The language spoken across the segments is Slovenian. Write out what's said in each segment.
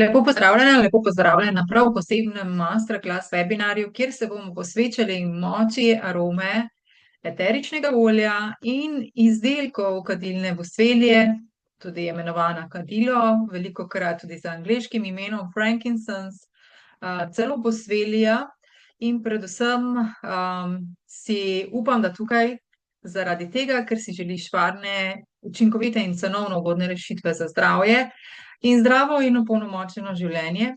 Lepo pozdravljena na prav posebnem masterclass webinarju, kjer se bomo posvečali moči arome eteričnega olja in izdelkov kadilne bosvelije, tudi imenovana kadilo, velikokrat tudi z angleškim imenom frankincense, celo bosvelija in predvsem si upam, da tukaj zaradi tega, ker si želiš varne, učinkovite in cenovno ugodne rešitve za zdravje in zdravo in opolnomočeno življenje.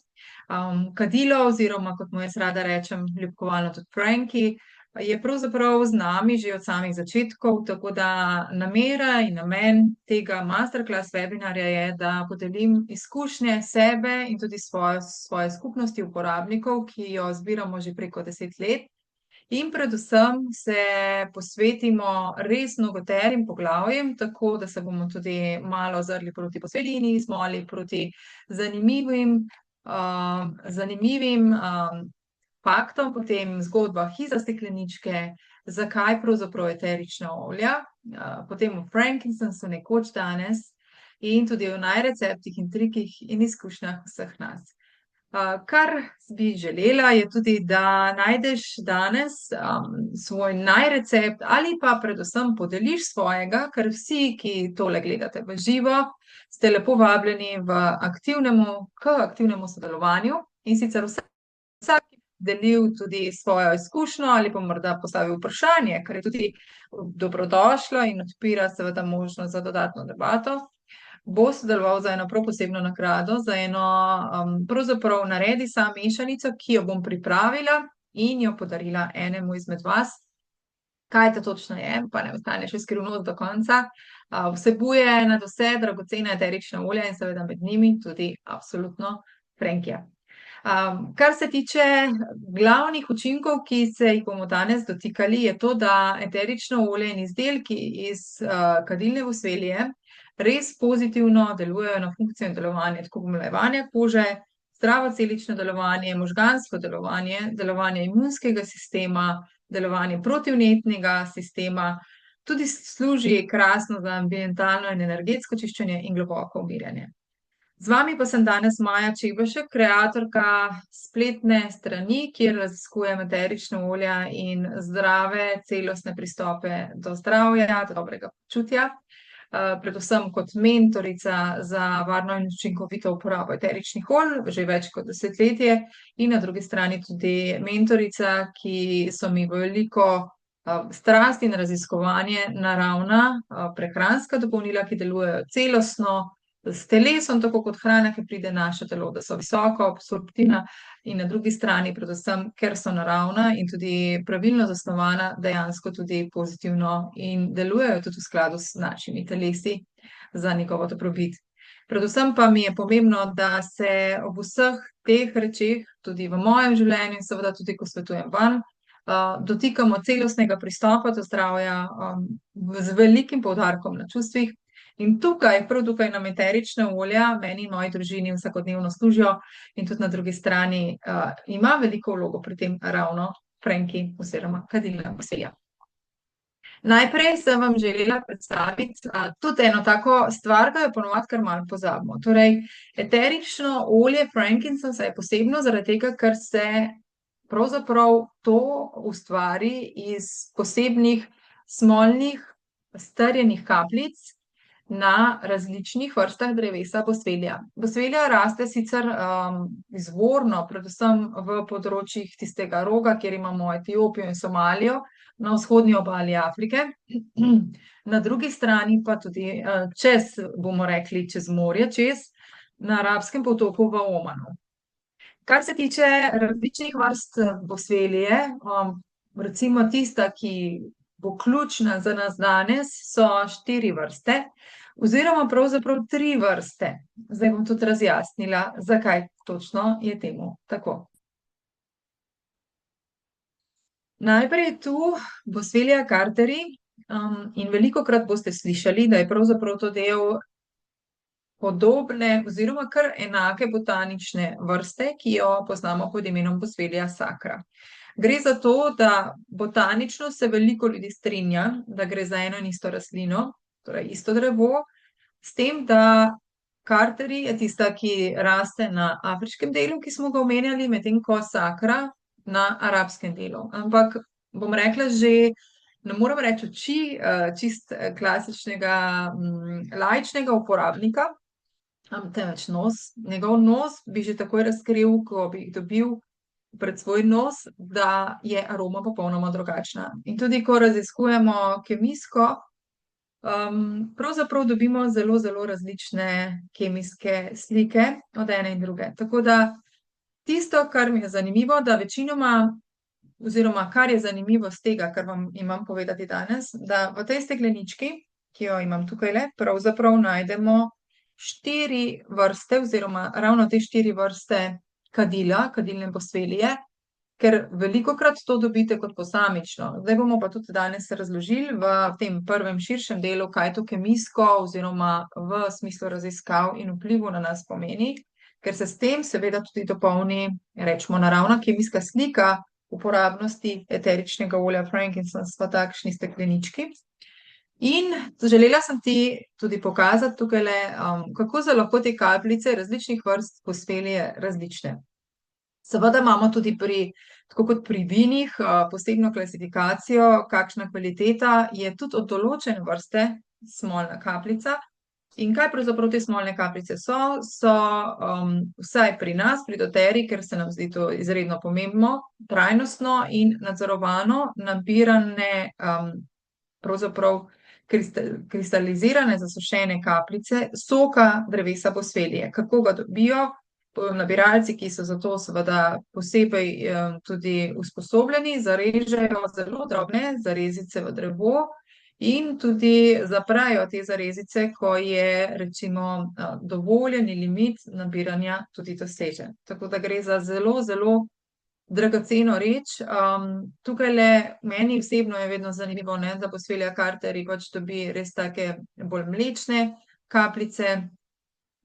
Kadilo oziroma, kot mu jaz rada rečem, ljubkovalno tudi Franki, je pravzaprav z nami že od samih začetkov, tako da namera in namen tega masterclass webinarja je, da podelim izkušnje sebe in tudi svoje skupnosti uporabnikov, ki jo zbiramo že preko 10 let. In predvsem se posvetimo res mnogoterim poglavjem, tako da se bomo tudi malo ozrli proti bosvelini, smoli, proti zanimivim faktom, potem zgodbah izza stekleničke, zakaj pravzaprav eterična olja, potem o frankincensu nekoč danes in tudi o najreceptih in trikih in izkušnjah vseh nas. Kar bi želela je tudi, da najdeš danes svoj najrecept ali pa predvsem podeliš svojega, ker vsi, ki tole gledate v živo, ste lepo vabljeni k aktivnemu sodelovanju in sicer vsak delil tudi svojo izkušnjo ali pa morda postavil vprašanje, kar je tudi dobrodošlo in odpira seveda možnost za dodatno debato. Bo sodeloval za eno prav posebno nagrado, za eno pravzaprav naredi sam mešanico, ki jo bom pripravila in jo podarila enemu izmed vas. Kaj to točno je, pa ne ostane še skrivnost do konca. Vsebuje nadvse dragocena eterična olja in seveda med njimi tudi absolutno Frankija. Kar se tiče glavnih učinkov, ki se jih bomo danes dotikali, je to, da eterično olje in izdelki iz kadilne bosvelije res pozitivno delujejo na funkcijo in delovanje tako pomlajevanja kože, zdravo celično delovanje, možgansko delovanje, delovanje imunskega sistema, delovanje protivnetnega sistema, tudi služi krasno za ambientalno in energetsko čiščenje in globoko umirjanje. Z vami pa sem danes Maja Čebašek, kreatorka spletne strani, kjer raziskujem eterična olja in zdrave celostne pristope do zdravja, do dobrega počutja. Predvsem kot mentorica za varno in učinkovito uporabo eteričnih olj, že več kot desetletje, in na drugi strani tudi mentorica, ki so mi veliko strast in raziskovanje naravna prehranska dopolnila, ki delujejo celostno, s telesom, tako kot hrana, ki pride v naše telo, da so visoko absorptivna in na drugi strani predvsem, ker so naravna in tudi pravilno zasnovana, dejansko tudi pozitivno in delujejo tudi v skladu s našimi telesi za njegovo dobrobit. Predvsem pa mi je pomembno, da se ob vseh teh rečeh, tudi v mojem življenju in seveda tudi, ko svetujem vam, dotikamo celostnega pristopa do zdravja z velikim poudarkom na čustvih. In prav tukaj nam eterična olja, meni in moji družini vsakodnevno služijo in tudi na drugi strani ima veliko vlogo pri tem ravno Franki oziroma kadilna bosvelija. Najprej sem vam želela predstaviti tudi eno tako stvar, ki jo ponovadi kar malo pozabimo. Torej, eterično olje frankincensa je posebno zaradi tega, ker se pravzaprav to ustvari iz posebnih smolnih strjenih kapljic na različnih vrstah drevesa bosvelja. Bosvelja raste sicer izvorno, predvsem v področjih tistega roga, kjer imamo Etiopijo in Somalijo, na vzhodni obali Afrike, na drugi strani pa tudi bomo rekli, čez morje, na Arabskem polotoku v Omanu. Kar se tiče različnih vrst bosvelije, recimo tista, ki bo ključna za nas danes, so 4 vrste, oziroma pravzaprav 3 vrste. Zdaj bom tudi razjasnila, zakaj točno je temu tako. Najprej je tu bosvelija carteri in velikokrat boste slišali, da je pravzaprav to del podobne oziroma kar enake botanične vrste, ki jo poznamo pod imenom bosvelija sacra. Gre za to, da botanično se veliko ljudi strinja, da gre za eno in isto rastlino, torej isto drevo, s tem, da Karteri je tista, ki raste na afriškem delu, ki smo ga omenjali, medtem ko sakra na arabskem delu. Ampak bom rekla že, ne morem reči oči, čist klasičnega laičnega uporabnika, temveč nos. Njegov nos bi že takoj razkril, ko bi jih dobil pred svoj nos, da je aroma popolnoma drugačna. In tudi, ko raziskujemo kemijsko, pravzaprav dobimo zelo, zelo različne kemijske slike od ene in druge. Tako da tisto, kar mi je zanimivo, da večinoma, oziroma kar je zanimivo z tega, kar vam imam povedati danes, da v tej steklenički, ki jo imam tukajle, pravzaprav najdemo 4 vrste oziroma ravno te 4 vrste kadila, kadilne postelije, ker velikokrat to dobite kot posamično. Zdaj bomo pa tudi danes razložili v tem prvem širšem delu, kaj to kemijsko oziroma v smislu raziskav in vplivu na nas pomeni, ker se s tem seveda tudi dopolni, rečemo, naravna kemijska slika uporabnosti eteričnega olja frankincense v takšni steklenički. In želela sem ti tudi pokazati tukajle, kako so lahko te kapljice različnih vrst postelije različne. Seveda imamo tudi tako kot pri vinih, posebno klasifikacijo, kakšna kvaliteta je tudi od določene vrste smolna kapljica. In kaj pravzaprav te smolne kapljice so? So vsaj pri nas, pri doTERRA, ker se nam zdi to izredno pomembno, trajnostno in nadzorovano nabirane, pravzaprav kristalizirane, zasušene kapljice soka drevesa bosfelije. Kako ga dobijo? Nabiralci, ki so za to seveda posebej tudi usposobljeni, zarežejo zelo drobne zarezice v drevo in tudi zaprejo te zarezice, ko je recimo dovoljeni limit nabiranja tudi dosežen. Tako da gre za zelo, zelo dragoceno reč. Tukajle meni osebno je vedno zanimivo, da Boswellia carteri pač dobi res take bolj mlečne kapljice,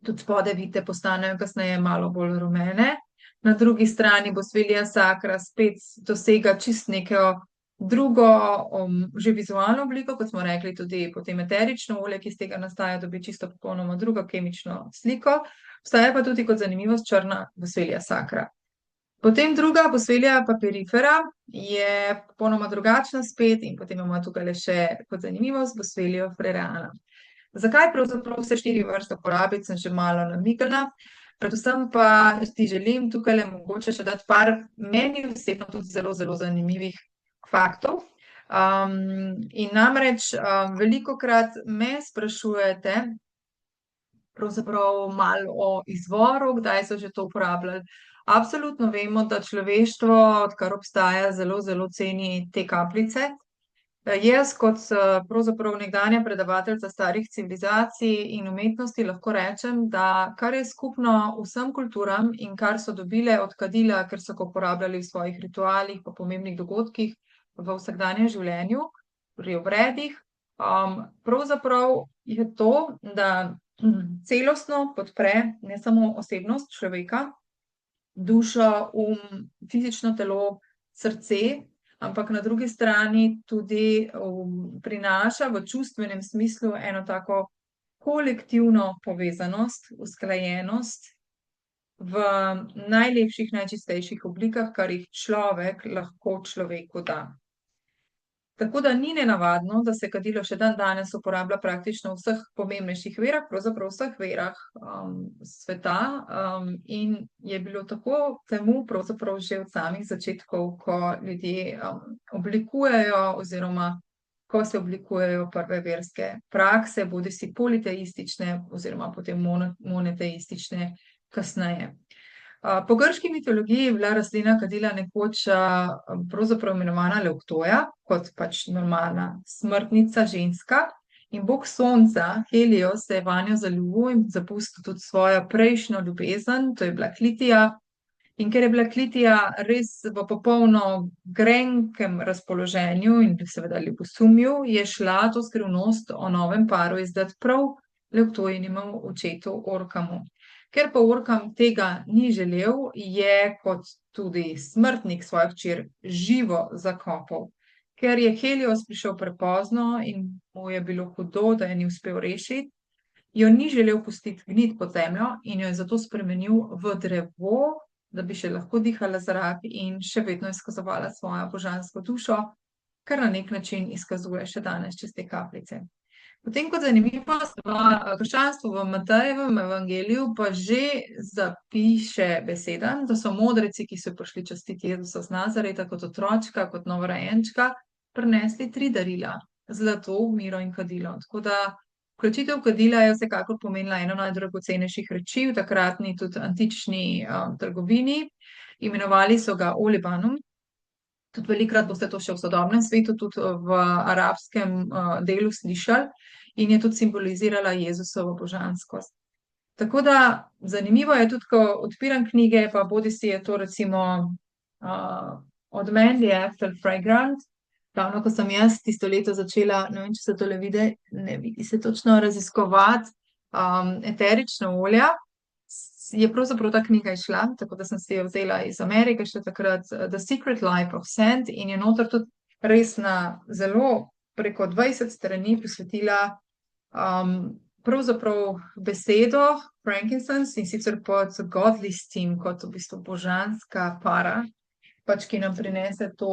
tudi spodaj vidite, postanejo kasneje malo bolj rumene. Na drugi strani Boswellia sacra spet dosega čist neko drugo, že vizualno obliko, kot smo rekli, tudi potem eterično olje, ki iz tega nastaja, dobi čisto popolnoma drugo kemično sliko. Obstaja pa tudi kot zanimivost črna Boswellia sacra. Potem druga, Boswellia papirifera, je popolnoma drugačna spet in potem imamo tukaj še kot zanimivost Boswellia freriana. Zakaj pravzaprav vse 4 vrste uporabiti, sem že malo namigala. Predvsem pa ti želim tukajle mogoče še dati par meni osebno tudi zelo, zelo zanimivih faktov. In namreč velikokrat me sprašujete pravzaprav malo o izvoru, kdaj so že to uporabljali. Absolutno vemo, da človeštvo, odkar obstaja, zelo, zelo ceni te kapljice. Jaz kot pravzaprav nekdanja predavateljica starih civilizacij in umetnosti lahko rečem, da kar je skupno vsem kulturam in kar so dobile od kadila, ker so ga uporabljali v svojih ritualih, po pomembnih dogodkih v vsakdanjem življenju, pri obredih, pravzaprav je to, da celostno podpre ne samo osebnost človeka, dušo, fizično telo, srce, ampak na drugi strani tudi prinaša v čustvenem smislu eno tako kolektivno povezanost, usklajenost v najlepših, najčistejših oblikah, kar jih človek lahko človeku da. Tako da ni nenavadno, da se kadilo še dandanes uporablja praktično v vseh pomembnejših verah, pravzaprav v vseh verah sveta, in je bilo tako temu pravzaprav že od samih začetkov, ko ljudje oblikujejo oziroma ko se oblikujejo prve verske prakse, bodisi politeistične oziroma potem monoteistične kasneje. Po grški mitologiji je bila rastlina kadila nekoč pravzaprav imenovana Leuktoja, kot pač normalna smrtnica, ženska, in bog sonca, Helios, se je vanjo zaljubil in zapustil tudi svojo prejšnjo ljubezen, to je bila Klitija. In ker je bila Klitija res v popolno grenkem razpoloženju in seveda ljubosumju, je šla to skrivnost o novem paru izdati prav Leuktojinemu očetu Orkamu. Ker pa Orkam tega ni želel, je kot tudi smrtnik svojo hčer živo zakopal. Ker je Helios prišel prepozno in mu je bilo hudo, da je ni uspel rešiti, jo ni želel pustiti gniti pod zemljo in jo je zato spremenil v drevo, da bi še lahko dihala zrak in še vedno izkazovala svojo božansko dušo, kar na nek način izkazuje še danes čez te kapljice. Potem kot zanimivost, v krščanstvu v Matejevem evangeliju pa že zapiše beseda, da so modreci, ki so prišli častiti Jezusa z Nazareta kot otročka, kot novorojenčka, prinesli 3 darila: zlato, miro in kadilo. Tako da vključitev kadila je vsekakor pomenila eno najdragocenejših reči v takratni tudi antični trgovini. Imenovali so ga olibanum. Tudi velikokrat boste to še v sodobnem svetu, tudi v arabskem delu slišali, in je tudi simbolizirala Jezusovo božanskost. Tako da zanimivo je tudi, ko odpiram knjige, pa bodisi je to recimo Od Man the Apple Fragrant, ravno ko sem jaz tisto leto začela, ne vem, če se tole vidi, ne vidi se točno, raziskovati eterična olja, je pravzaprav ta knjiga izšla, tako da sem si jo vzela iz Amerike še takrat, The Secret Life of Scent, in je noter tudi res na zelo preko 20 strani posvetila pravzaprav besedo frankincense, in sicer pod godly steam, kot v bistvu božanska para, pač, ki nam prinese to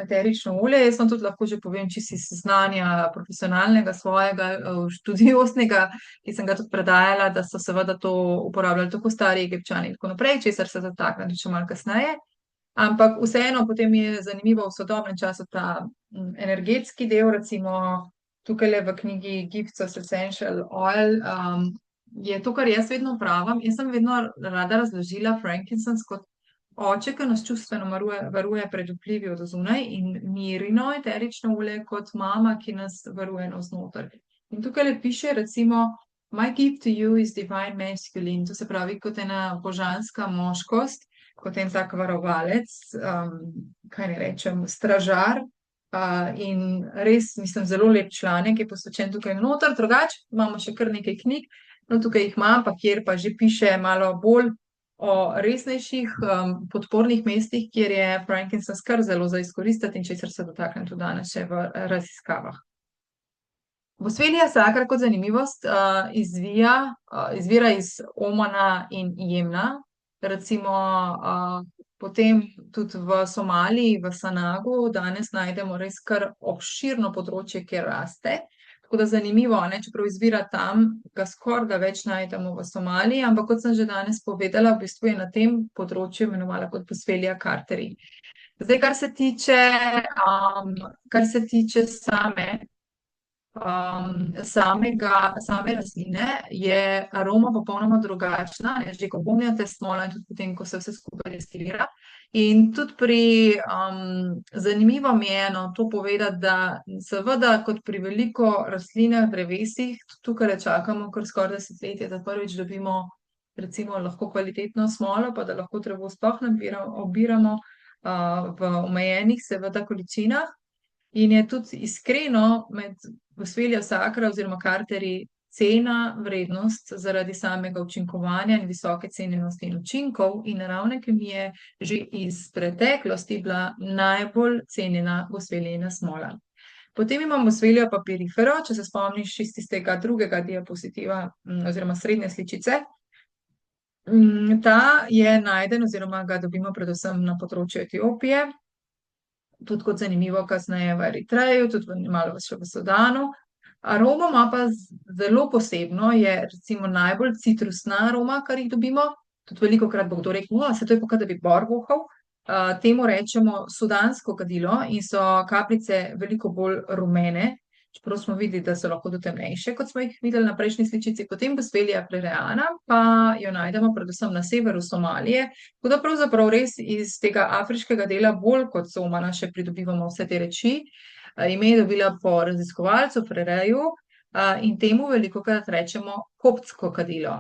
eterično olje. Jaz vam tudi lahko že povem, čisto iz znanja profesionalnega svojega, študiosnega, ki sem ga tudi predajala, da so seveda to uporabljali tako stari Egipčani in tako naprej, česar se dotaknem še malo kasneje. Ampak vseeno potem je zanimivo v sodobnem času ta energetski del, recimo tukajle v knjigi Gifts of Essential Oil, je to, kar jaz vedno pravim. Jaz sem vedno rada razložila frankincense kot oče, ki nas čustveno varuje pred vplivi od zunaj, in mirino eterično olje kot mama, ki nas varuje navznoter. In tukaj piše recimo My gift to you is divine masculine, to se pravi kot ena božanska moškost, kot en tak varovalec, kaj ne rečem, stražar, in res, mislim, zelo lep članek je posvečen tukaj noter. Drugače imamo še kar nekaj knjig, no tukaj jih imam, pa kjer pa že piše malo bolj o resnejših podpornih mestih, kjer je frankincense kar zelo za izkoristiti in česar se dotaknem tudi danes še v raziskavah. Boswellia sacra kot zanimivost izvira iz Omana in Jemna. Recimo potem tudi v Somaliji, v Sanagu danes najdemo res kar obširno področje, kjer raste. Tako da zanimivo, ne, čeprav izvira tam, ga skoraj da več najdemo v Somaliji, ampak kot sem že danes povedala, v bistvu je na tem področju imenovala kot Boswellia carteri. Zdaj, kar se tiče same rastline, je aroma popolnoma drugačna, že ko pomnjate smola in tudi potem, ko se vse skupaj destilira. In tudi zanimivo mi je to povedati, da seveda kot pri veliko rastlinah, drevesih, tukaj čakamo kar skoraj desetletje, da prvič dobimo recimo lahko kvalitetno smolo, pa da lahko drevo sploh obiramo v omejenih seveda količinah. In je tudi iskreno med Boswellia sacra oziroma carteri cena, vrednost zaradi samega učinkovanja in visoke cenjenosti in učinkov in naravne kemije že iz preteklosti bila najbolj cenjena Boswellijina smola. Potem imamo Boswellia papirifero, če se spomniš iz tistega drugega diapozitiva oziroma srednje sličice. Ta je najden oziroma ga dobimo predvsem na področju Etiopije, tudi kot zanimivo kasneje v Eritreju, tudi malo še v Sudanu. Aroma ima pa zelo posebno, je recimo najbolj citrusna aroma, kar jih dobimo. Tudi velikokrat bo kdo rekel, se to je pa, kot da bi bor vohal. Temu rečemo sudansko kadilo in so kapljice veliko bolj rumene, čeprav smo videli, da so lahko do temnejše, kot smo jih videli na prejšnji sličici. Potem Boswellia plereana, pa jo najdemo predvsem na severu Somalije, tako da pravzaprav res iz tega afriškega dela bolj kot Somana še pridobivamo vse te reči. Ime je dobila po raziskovalcu Frereju in temu velikokrat rečemo koptsko kadilo.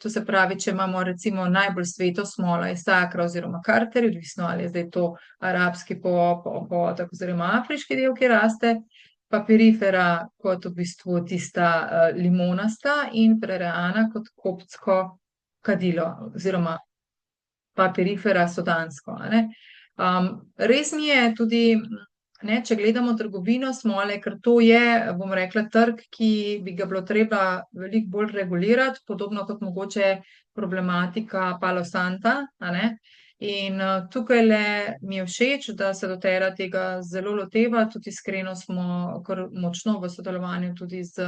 To se pravi, če imamo recimo najbolj sveto smola iz sacra oziroma carteri, odvisno ali je zdaj to arabski polotok oziroma afriški del, ki raste, papirifera kot v bistvu tista limonasta in plereana kot koptsko kadilo oziroma papirifera sudansko. Res mi je tudi ne, če gledamo trgovino smole, ker to je, bom rekla, trg, ki bi ga bilo treba veliko bolj regulirati, podobno kot mogoče problematika Palo Santa, a ne. In tukajle mi je všeč, da se dotera tega zelo loteva, tudi iskreno smo kar močno v sodelovanju tudi z,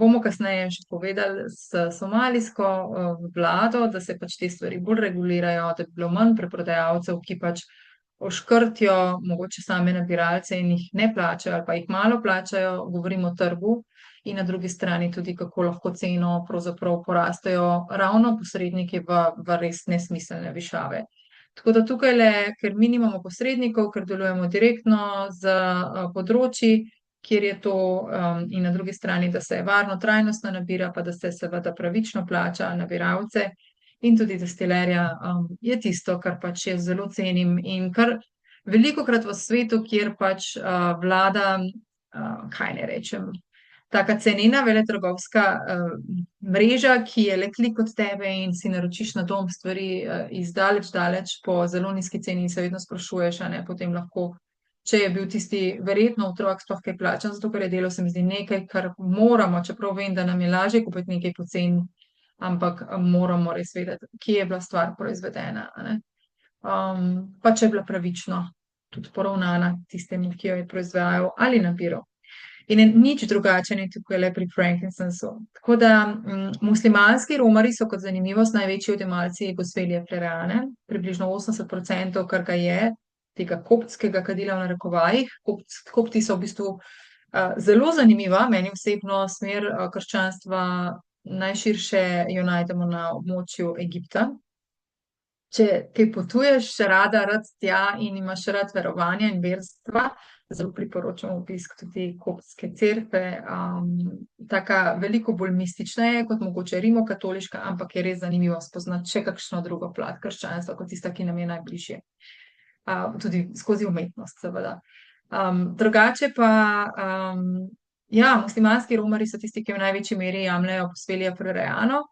bomo kasneje še povedali, s somalijsko vlado, da se pač te stvari bolj regulirajo, da bi bilo manj preprodajalcev, ki pač oškrtijo mogoče same nabiralce in jih ne plačajo ali pa jih malo plačajo, govorim o trgu, in na drugi strani tudi, kako lahko ceno pravzaprav porastejo ravno posredniki v res nesmiselne višave. Tako da tukajle, ker mi nimamo posrednikov, ker delujemo direktno z področji, kjer je to, in na drugi strani, da se varno, trajnostno nabira, pa da se seveda pravično plača nabiralce in tudi destilerja, je tisto, kar pač jaz zelo cenim in kar velikokrat v svetu, kjer pač vlada, kaj naj rečem, taka cenena veletrgovska mreža, ki je le klik od tebe in si naročiš na dom stvari iz daleč po zelo nizki ceni in se vedno sprašuješ, a ne, potem lahko, če je bil tisti verjetno otrok sploh kaj plačan, zato ker je delo, se mi zdi nekaj, kar moramo, čeprav vem, da nam je lažje kupiti nekaj poceni, ampak moramo res vedeti, kje je bila stvar proizvedena, a ne. Pa če je bila pravično tudi poravnana tistemu, ki jo je proizvajal ali nabiral. In nič drugače ni tukajle pri frankincensu. Tako da muslimanski romarji so kot zanimivost največji odjemalci Boswellije Frerane, približno 80%, kar ga je, tega koptskega kadila v narekovajih. Kopti so v bistvu zelo zanimiva, meni osebno smer krščanstva najširše jo najdemo na območju Egipta. Če kaj potuješ, rad tja in imaš rad verovanja in verstva, zelo priporočam obisk tudi koptske cerkve. Taka veliko bolj mistična je kot mogoče rimokatoliška, ampak je res zanimivo spoznati še kakšno drugo plat krščanstva, kot tista, ki nam je najbližje. Tudi skozi umetnost, seveda. Drugače pa, ja, muslimanski romarji so tisti, ki v največji meri jemljejo Boswellia Frerano.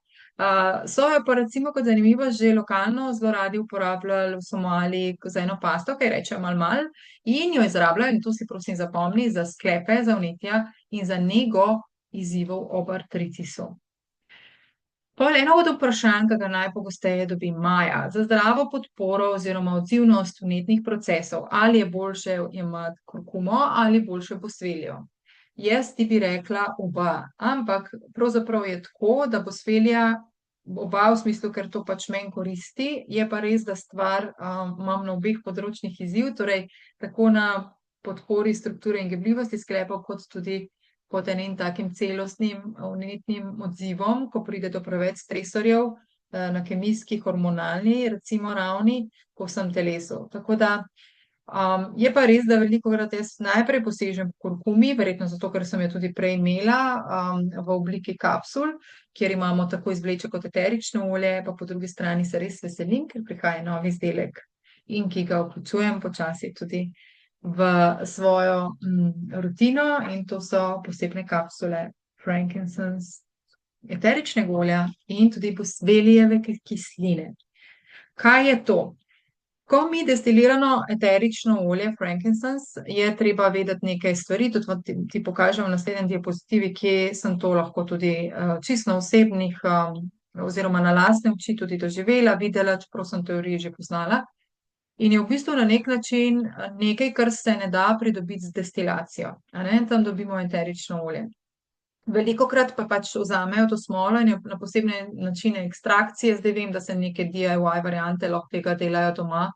So jo pa recimo kot zanimivo že lokalno zelo radi uporabljali v Somaliji za eno pasto, ki ji rečejo mal, in jo izrabljajo, in to si prosim zapomni, za sklepe, za vnetja in za nego izzivov ob artritisu. Pol eno od vprašanj, ki ga najpogosteje dobi Maja, za zdravo podporo oziroma odzivnost vnetnih procesov, ali je boljše jemati kurkumo ali boljše Boswellijo. Jaz ti bi rekla oba, ampak pravzaprav je tako, da Boswellia oba v smislu, ker to pač meni koristi, je pa res, da stvar imam na obeh področjih izziv, torej tako na podpori strukture in gibljivosti sklepov, kot tudi pod enim takim celostnim vnetnim odzivom, ko pride do preveč stresorjev na kemijski, hormonalni, recimo ravni, po vsem telesu. Tako da je pa res, da velikokrat jaz najprej posežem po kurkumi, verjetno zato, ker sem jo tudi prej imela v obliki kapsul, kjer imamo tako izvleček kot eterično olje, pa po drugi strani se res veselim, ker prihaja nov izdelek in ki ga vključujem počasi tudi v svojo rutino, in to so posebne kapsule frankincense, eteričnega olja in tudi Boswellijeve kisline. Kaj je to? Ko mi destilirano eterično olje frankincense, je treba vedeti nekaj stvari, tudi ti pokažem v naslednjem diapozitivi, kje sem to lahko tudi čisto na osebnih oziroma na lastne oči tudi doživela, videla, čeprav sem teorijo že poznala. In je v bistvu na nek način nekaj, kar se ne da pridobiti z destilacijo, a ne, tam dobimo eterično olje. Velikokrat pa pač vzamejo to smolo in jo na posebne načine ekstrakcije, zdaj vem, da se neke DIY variante lahko tega delajo doma,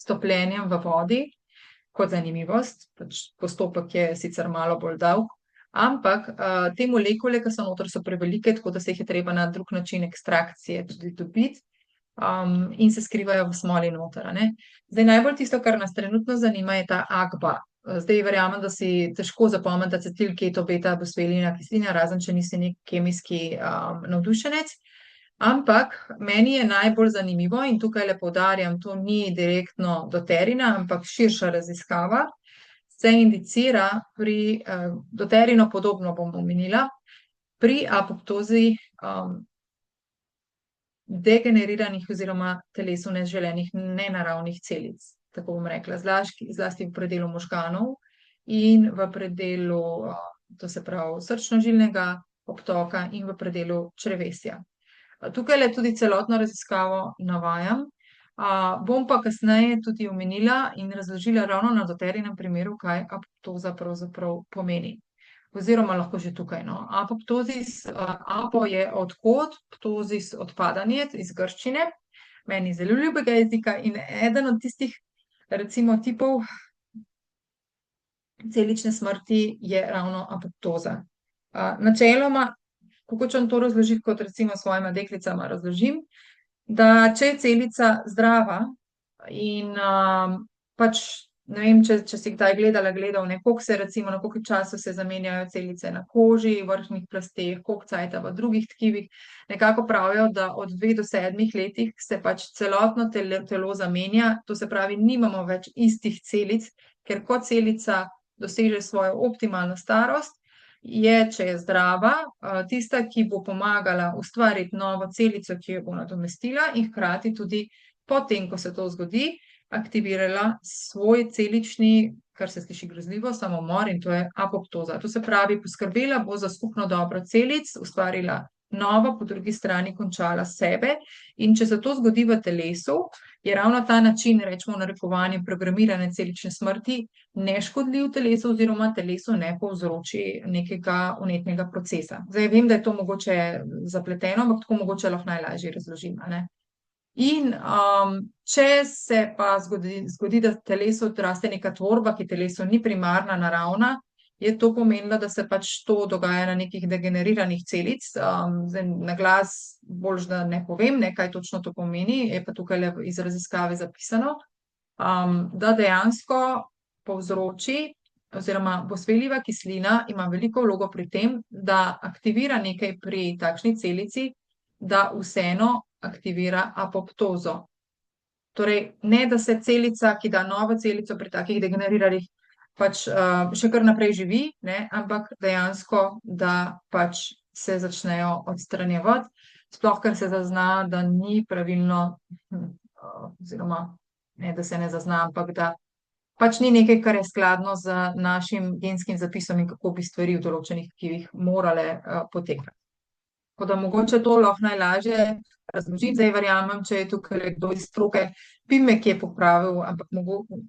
s topljenjem v vodi, kot zanimivost, pač postopek je sicer malo bolj dolg, ampak te molekule, ki so noter, so prevelike, tako da se jih je treba na drug način ekstrakcije tudi dobiti in se skrivajo v smoli noter, a ne. Zdaj najbolj tisto, kar nas trenutno zanima, je ta agba. Zdaj verjamem, da si težko zapomniti acetilketo-beta Boswellijina kislina, razen če nisi nek kemijski navdušenec. Ampak meni je najbolj zanimivo, in tukaj le poudarjam, to ni direktno doterina, ampak širša raziskava, se indicira pri doterino podobno, bom omenila, pri apoptozi degeneriranih oziroma telesu neželenih nenaravnih celic. tako bom rekla, zlasti v predelu možganov in v predelu, to se pravi, srčno-žilnega obtoka in v predelu črevesja. Tukaj le tudi celotno raziskavo navajam. Bom pa kasneje tudi omenila in razložila ravno na doterjenem primeru, kaj apoptoza pravzaprav pomeni. Oziroma lahko že tukaj, no. Apoptozis, apo je odhod, ptozis odpadanje iz grščine, meni zelo ljubega jezika in eden od tistih, recimo, tipov celične smrti je ravno apoptoza. Načeloma, kako če vam to razložiti, kot recimo svojima deklicama razložim, da če je celica zdrava in pač, ne vem, če si kdaj gledal, ne, koliko se recimo, na koliko času se zamenjajo celice na koži, vrhnjih plasteh, koliko cajta v drugih tkivih, nekako pravijo, da od 2 do 7 letih se pač celotno telo zamenja, to se pravi, nimamo več istih celic, ker ko celica doseže svojo optimalno starost, je, če je zdrava, tista, ki bo pomagala ustvariti novo celico, ki jo bo nadomestila in hkrati tudi potem, ko se to zgodi, aktivirala svoj celični, kar se sliši grozljivo, samomor in to je apoptoza. To se pravi, poskrbela bo za skupno dobro celic, ustvarila novo, po drugi strani končala sebe in če se to zgodi v telesu, je ravno ta način, rečemo v narekovanju, programirane celične smrti neškodljiv telesu oziroma telesu ne povzroči nekega vnetnega procesa. Zdaj vem, da je to mogoče zapleteno, ampak tako mogoče lahko najlažje razložim, a ne. In če se pa zgodi, da telesu odraste neka tvorba, ki telesu ni primarna, naravna, je to pomenilo, da se pač to dogaja na nekih degeneriranih celic. Zdaj na glas boljše, da ne povem, ne, kaj točno to pomeni, je pa tukaj iz raziskave zapisano, da dejansko povzroči oziroma fosfeljiva kislina ima veliko vlogo pri tem, da aktivira nekaj pri takšni celici, da vseeno aktivira apoptozo. Torej, ne da se celica, ki da novo celico pri takih degeneriranih, pač še kar naprej živi, ne, ampak dejansko, da pač se začnejo odstranjevati, sploh ker se zazna, da ni pravilno, oziroma ne, da se ne zazna, ampak da pač ni nekaj, kar je skladno z našim genskim zapisom in kako bi stvari v določenih tkivih morale potekati. Tako da mogoče to lahko najlažje razložim, zdaj verjamem, če je tukaj kdo iz stroke, bi me kje popravil, ampak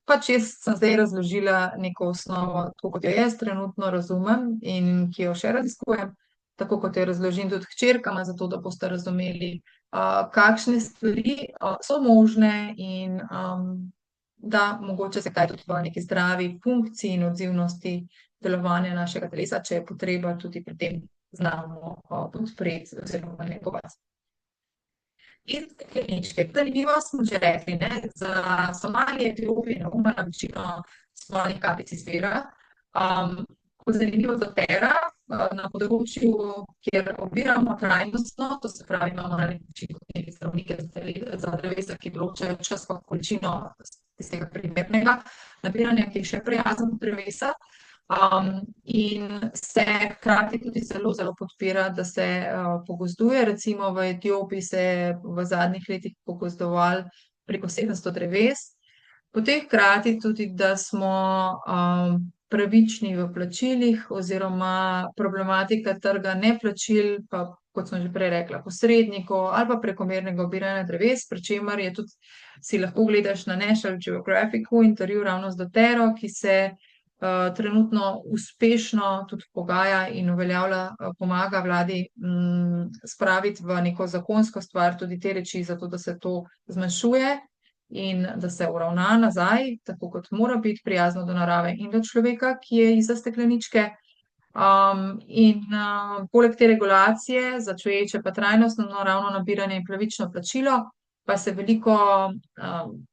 pač jaz sem zdaj razložila neko osnovo, tako kot jo jaz trenutno razumem in ki jo še raziskujem, tako kot jo razložim tudi hčerkama, zato da boste razumeli, kakšne stvari so možne in da mogoče se kaj tudi v neki zdravi funkciji in odzivnosti delovanja našega telesa, če je potreba, tudi pri tem znamo podpreti oziroma negovati. In stekleničke. Zanimivo smo že rekli, ne, za Somalije, Etiopije in Romana večino svojih kapljic izvira. Kot zanimivo dotera na področju, kjer obiramo trajnostno, to se pravi, imamo na neki način kot neke zdravnike za drevesa, ki določajo čas pa količino tistega primernega nabiranja, ki je še prijazen drevesa. In se hkrati tudi zelo, zelo podpira, da se pogozduje. Recimo v Etiopiji se je v zadnjih letih pogozdovalo preko 700 dreves. Potem hkrati tudi, da smo pravični v plačilih oziroma problematika trga neplačil, pa kot sem že prej rekla, posrednikov ali pa prekomernega obiranja dreves, pri čemer je tudi, si lahko gledaš na National Geographicu intervju ravno z dotero, ki se trenutno uspešno tudi pogaja in uveljavlja, pomaga vladi spraviti v neko zakonsko stvar tudi te reči, zato da se to zmanjšuje in da se uravna nazaj, tako kot mora biti, prijazno do narave in do človeka, ki je izza stekleničke. Poleg te regulacije za čuječe pa trajnostno naravno nabiranje in pravično plačilo, pa se veliko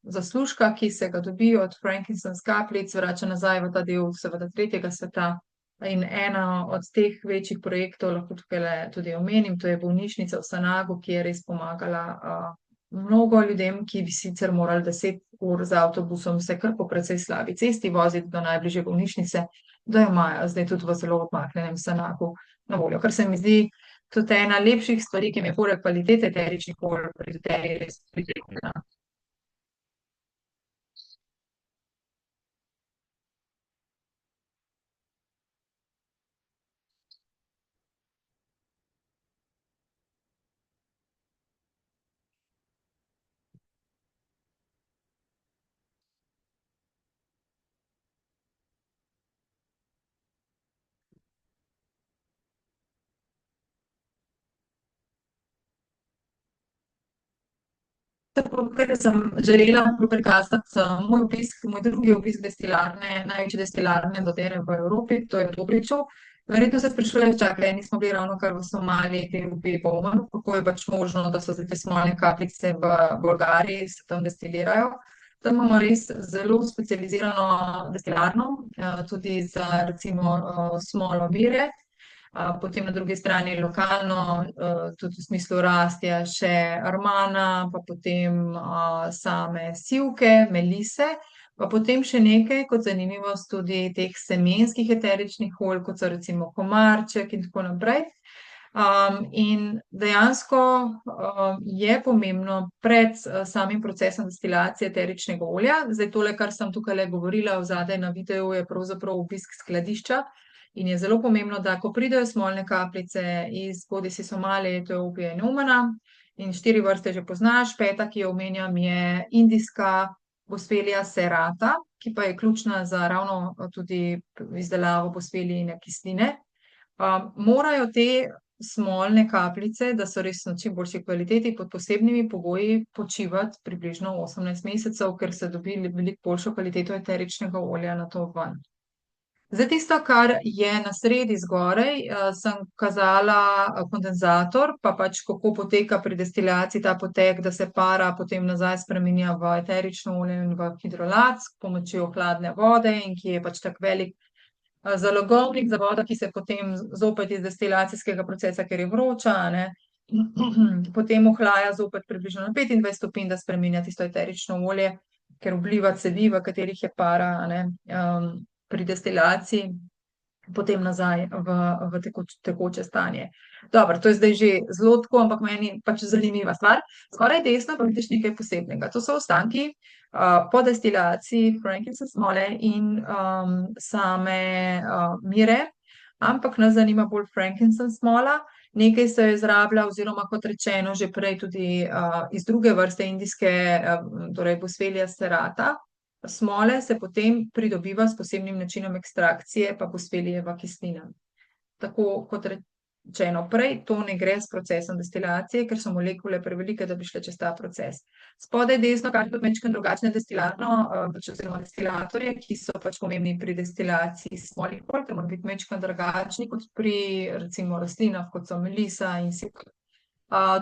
zaslužka, ki se ga dobi od Frankincense kapljic, vrača nazaj v ta del seveda tretjega sveta. In ena od teh večjih projektov, lahko tukaj tudi omenim, to je bolnišnica v Sanagu, ki je res pomagala mnogo ljudem, ki bi sicer morali 10 ur z avtobusom se kar po precej slabi cesti voziti do najbližje bolnišnice, da jo imajo zdaj tudi v zelo odmaknjenem Sanagu na voljo, kar se mi zdi tudi ena lepših stvari, ki mi je poleg kvalitete eteričnih olj pri doteri res pridružena. Tako, ker sem želela prikazati moj drugi obisk destilarne, največje destilarne dotere v Evropi, to je v Dobriču. Verjetno se sprašujejo, čakaj, nismo bili ravnokar v Somaliji, te v Bovmanu, kako je pač možno, da so zdaj te smolne kapljice v Bolgariji, se tam destilirajo. Tam imamo res zelo specializirano destilarno, tudi za recimo smolo vire. Potem na drugi strani lokalno, tudi v smislu rastja še armana, pa potem same sivke, melise, pa potem še nekaj kot zanimivost tudi teh semenskih eteričnih olj, kot so recimo komarček in tako naprej. In dejansko je pomembno pred samim procesom destilacije eteričnega olja, zdaj tole, kar sem tukaj govorila zadaj na videu, je pravzaprav obisk skladišča. In je zelo pomembno, da ko pridejo smolne kapljice iz bodisi Somalije, Etiopije in Omana, in 4 vrste že poznaš, 5., ki jo omenjam, je indijska Boswellia serrata, ki pa je ključna za ravno tudi izdelavo Boswellijine kisline. Morajo te smolne kapljice, da so res na čim boljši kvaliteti, pod posebnimi pogoji počivati približno 18 mesecev, ker se dobi veliko boljšo kvaliteto eteričnega olja na to ven. Zdaj tisto, kar je na sredi zgoraj, sem kazala kondenzator, pa pač kako poteka pri destilaciji ta potek, da se para potem nazaj spreminja v eterično olje in v hidrolat s pomočjo hladne vode in ki je pač tak velik zalogovnik za vodo, ki se potem zopet iz destilacijskega procesa, ker je vroča, ne, potem ohlaja zopet približno na 25 stopinj, da spreminja tisto eterično olje, ker vpliva cevi, v katerih je para, ne, pri destilaciji, potem nazaj v tekoče stanje. Dobro, to je zdaj že zelo tako, ampak meni pač zanimiva stvar. Skoraj desno pa vidiš nekaj posebnega. To so ostanki po destilaciji frankincense smole in same mire, ampak nas zanima bolj frankincense smola. Nekaj se izrablja oziroma kot rečeno že prej tudi iz druge vrste indijske, torej Boswellia serrata. Smole se potem pridobiva s posebnim načinom ekstrakcije, pa Boswellijeva kislina. Tako kot rečeno prej, to ne gre s procesom destilacije, ker so molekule prevelike, da bi šle čez ta proces. Spodaj desno kaže tudi majčkeno drugačne destilarno, oziroma destilatorje, ki so pač pomembni pri destilaciji smolnih olj, ker morajo biti majčkeno drugačni kot pri recimo rastlinah, kot so melisa in sivka.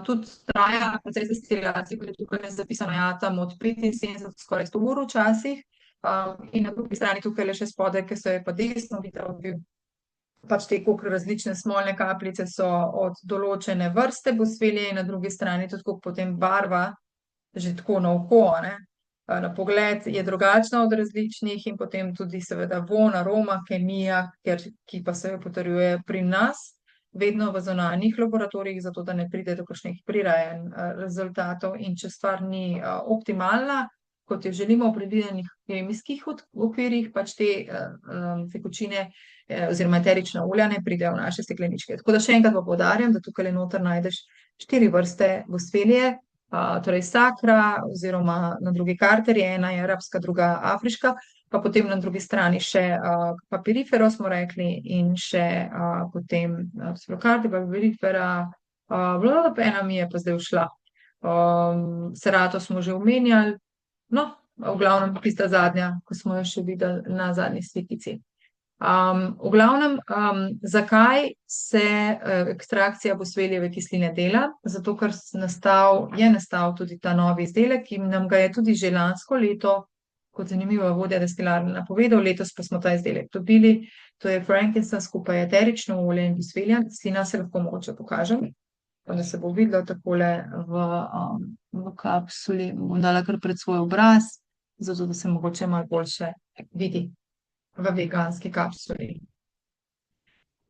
Tudi traja proces destilacije, kot je tukaj zapisano, tam od 75 skoraj 100 ur včasih. In na drugi strani tukaj še spodaj, ki se je pa desno videl, pač te koliko različne smolne kapljice so od določene vrste Boswellije in na drugi strani tudi koliko potem barva, že tako na oko, ne. Na pogled je drugačna od različnih in potem tudi seveda vonj, aroma, kemija, ki pa se potrjuje pri nas, vedno v zunanjih laboratorijih, zato da ne pride do kakšnih prirajanj rezultatov in če stvar ni optimalna, kot jo želimo v predvidenih kemijskih okvirih, pač te tekočine oziroma eterična olja ne pridejo v naše stekleničke. Tako da še enkrat pa poudarjam, da tukaj noter najdeš 4 vrste Boswellije, torej Sacra oziroma na drugi karteri, ena je arabska, druga afriška, pa potem na drugi strani še Papyrifero smo rekli in še potem Psilocardi, Papyrifera, ena mi je pa zdaj ušla. Serrato smo že omenjali, no, v glavnem tista zadnja, ko smo jo še videli na zadnji slikici. V glavnem, zakaj se ekstrakcija Boswellijeve kisline dela? Zato, ker je nastal tudi ta novi izdelek, ki nam ga je tudi že lansko leto kot zanimiva vodja destilarne napovedal, letos pa smo ta izdelek dobili. To je frankincense skupaj eterično olje in Boswellija kislina, se lahko mogoče pokažem, da se bo videlo takole v kapsuli, bom dala kar pred svoj obraz, zato da se mogoče malo boljše vidi v veganski kapsuli.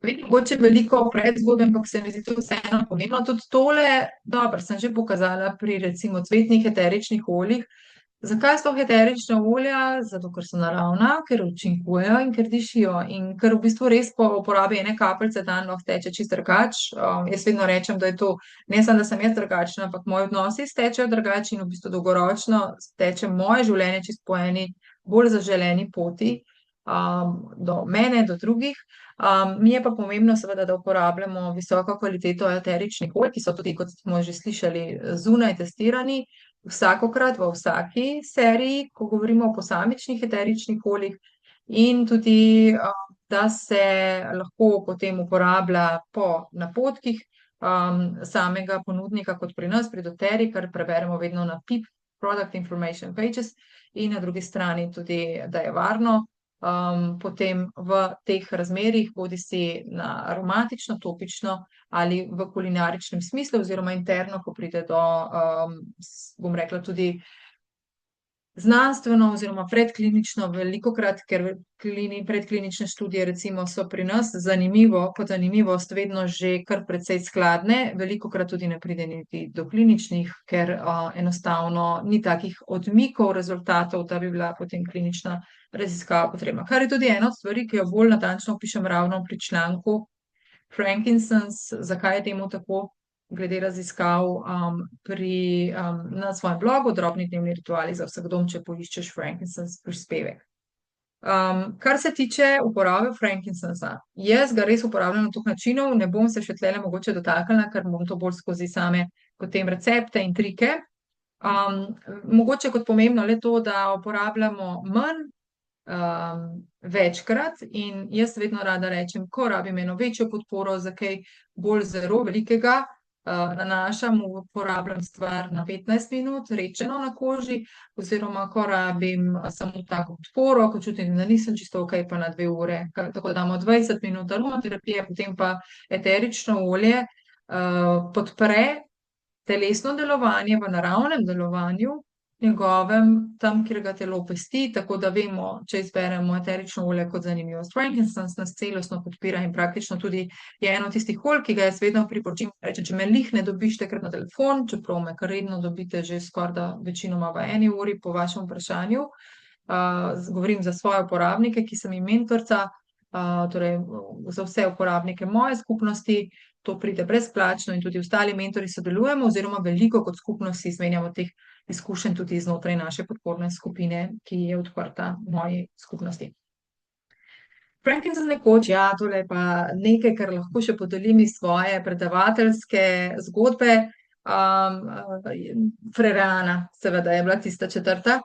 Vidim mogoče veliko predzgodbe, ampak se mi zdi to vseeno pomembno. Tudi tole, dobro, sem že pokazala pri recimo cvetnih eteričnih oljih. Zakaj sploh eterična olja? Zato, ker so naravna, ker učinkujejo in ker dišijo. In ker v bistvu res po uporabi ene kapljice dan lahko teče čisto drugače. Jaz vedno rečem, da je to, ne samo, da sem jaz drugačna, ampak moji odnosi stečejo drugače in v bistvu dolgoročno steče moje življenje čisto po eni bolj zaželeni poti, do mene, do drugih. Mi je pa pomembno seveda, da uporabljamo visoko kvaliteto eteričnih olj, ki so tudi, kot smo že slišali, zunaj testirani, vsakokrat v vsaki seriji, ko govorimo o posamičnih eteričnih oljih, in tudi, da se lahko potem uporablja po napotkih, samega ponudnika, kot pri nas, pri doTERRA, kar preberemo vedno na PIP, Product Information Pages, in na drugi strani tudi, da je varno. Potem v teh razmerjih, bodisi na aromatično, topično ali v kulinaričnem smislu oziroma interno, ko pride do, bom rekla, tudi znanstveno oziroma predklinično velikokrat, ker predklinične študije recimo so pri nas kot zanimivost vedno že kar precej skladne, velikokrat tudi ne pride niti do kliničnih, ker, enostavno ni takih odmikov rezultatov, da bi bila potem klinična raziskava potrebna. Kar je tudi ena od stvari, ki jo bolj natančno opišem ravno pri članku Frankincense, zakaj je temu tako, glede raziskav, na svojem blogu Drobni dnevni rituali za vsakdo, če poiščeš Frankincense prispevek. Kar se tiče uporabe frankincensa, jaz ga res uporabljam na toliko načinov, ne bom se še tulele mogoče dotaknila, ker bom to bolj skozi same potem recepte in trike. Mogoče kot pomembno le to, da uporabljamo manj, večkrat, in jaz vedno rada rečem, ko rabim eno večjo podporo za kaj bolj zelo velikega, nanašam, uporabljam stvar na 15 minut, rečeno na koži, oziroma ko rabim samo tako podporo, ko čutim, da nisem čisto okej, pa na 2 ure. Tako da damo 20 minut aromaterapije, potem pa eterično olje, podpre telesno delovanje v naravnem delovanju, njegovem, tam, kjer ga telo pesti, tako da vemo, če izberemo eterično olje kot zanimivost. Frankincense nas celostno podpira in praktično tudi je eno tistih olj, ki ga jaz vedno priporočim, rečem, če me glih ne dobiš takrat na telefon, čeprav me kar redno dobite že skorajda večinoma v 1 uri po vašem vprašanju. Govorim za svoje uporabnike, ki sem jim mentorica, torej za vse uporabnike moje skupnosti, to pride brezplačno in tudi ostali mentorji sodelujemo, oziroma veliko kot skupnost si izmenjamo teh izkušenj tudi znotraj naše podporne skupine, ki je odprta v moji skupnosti. Frankincense nekoč, ja, tole je pa nekaj, kar lahko še podelim iz svoje predavateljske zgodbe. Frerana, seveda, je bila tista 4.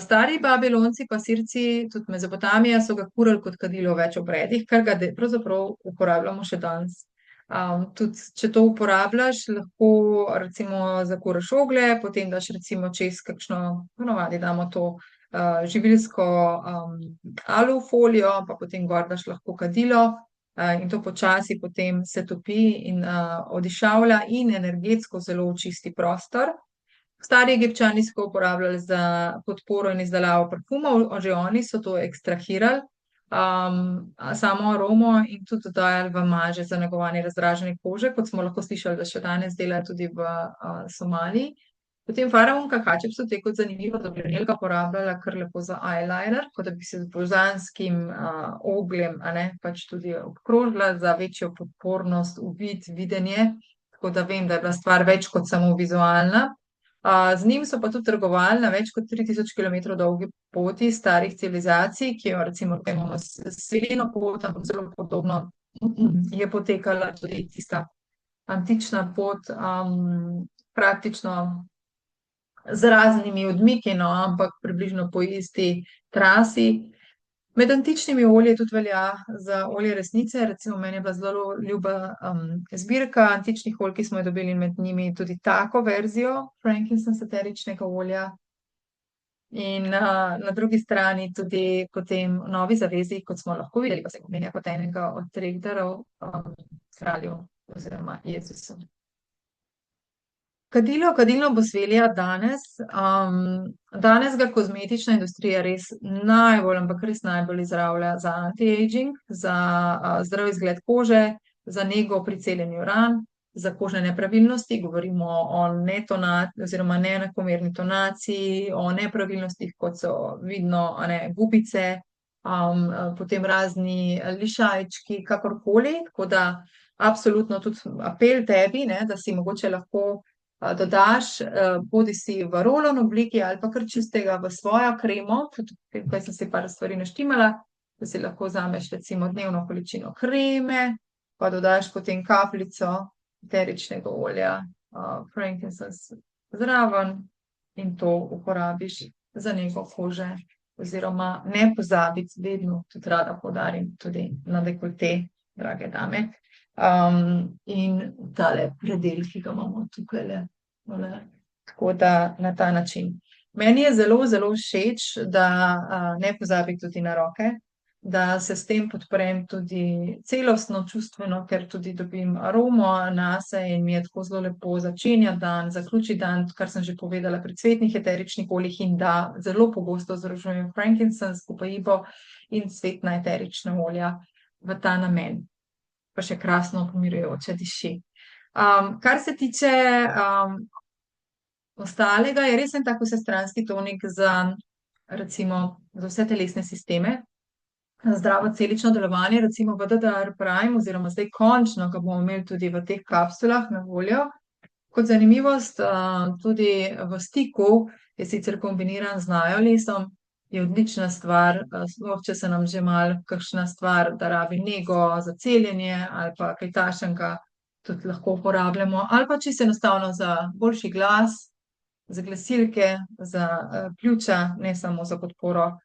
Stari Babilonci pa Sirci, tudi Mezopotamija, so ga kurili kot kadilo v več obredih, kar ga pravzaprav uporabljamo še danes. Tudi če to uporabljaš, lahko recimo zakuraš oglje, potem daš recimo čez kakšno, ponavadi damo to, živilsko, alu folijo, pa potem gor daš lahko kadilo, in to počasi potem se topi in, odišavlja in energetsko zelo očisti prostor. Stari Egipčani so ga uporabljali za podporo in izdelavo parfumov, že oni so to ekstrahirali, samo aromo, in tudi dodajali v maže za negovanje razdražene kože, kot smo lahko slišali, da še danes delajo tudi v, Somaliji. Potem faraonka Hatšepsut je kot zanimivo dobrodelka uporabljala kar lepo za eyeliner, kot da bi se z božanskim, ogljem, pač tudi obkrožila za večjo podpornost, uvid, videnje, tako da vem, da je bila stvar več kot samo vizualna. Z njim so pa tudi trgovali na več kot 3000 kilometrov dolgi poti starih civilizacij, ki jo recimo imamo svileno pot, ampak zelo podobno je potekala tudi tista antična pot, praktično z raznimi odmiki, no, ampak približno po isti trasi. Med antičnimi olji tudi velja za olje resnice, recimo meni je bila zelo ljuba, zbirka antičnih olj, ki smo jo dobili, med njimi tudi tako verzijo frankincense eteričnega olja. In, na drugi strani tudi potem Novi zavezi, kot smo lahko videli, pa se omenja kot enega od 3 darov, kralju oziroma Jezusu. Kadilno bosvelija danes, danes ga kozmetična industrija res najbolj, ampak res najbolj izrablja za anti-aging, za, zdrav izgled kože, za nego pri celjenju ran, za kožne nepravilnosti, govorimo o oziroma neenakomerni tonaciji, o nepravilnostih, kot so vidno, gubice, potem razni lišajčki, kakorkoli, tako da absolutno tudi apel tebi, da si mogoče lahko, dodaš, bodisi v rolon obliki ali pa kar čistega v svojo kremo, tudi tukaj sem si par stvari naštimala, da si lahko vzameš recimo dnevno količino kreme, pa dodaš potem kapljico eteričnega olja, frankincense zraven, in to uporabiš za nego kože. Oziroma ne pozabiti, vedno tudi rada poudarim, tudi na dekolte, drage dame. In tale predel, ki ga imamo tukajle. Tako da na ta način. Meni je zelo, zelo všeč, da ne pozabim tudi na roke, da se s tem podprem tudi celostno, čustveno, ker tudi dobim aromo nase in mi je tako zelo lepo začenjati dan, zaključiti dan, kar sem že povedala pri cvetnih eteričnih oljih in da zelo pogosto združujem frankincense, kupaibo in cvetna eterična olja v ta namen. Pa še krasno pomirjujoče diši. Kar se tiče ostalega, je res en tak vsestranski tonik za recimo za vse telesne sisteme, zdravo celično delovanje, recimo v DDR Prime, oziroma zdaj končno ga bomo imeli tudi v teh kapsulah na voljo. Kot zanimivost, tudi v stiku je sicer kombiniran z najolesom, je odlična stvar, sploh če se nam že malo kakšna stvar, da rabi nego za celjenje ali pa kaj takšnega, tudi lahko uporabljamo, ali pa čisto enostavno za boljši glas, za glasilke, za pljuča, ne samo za podporo,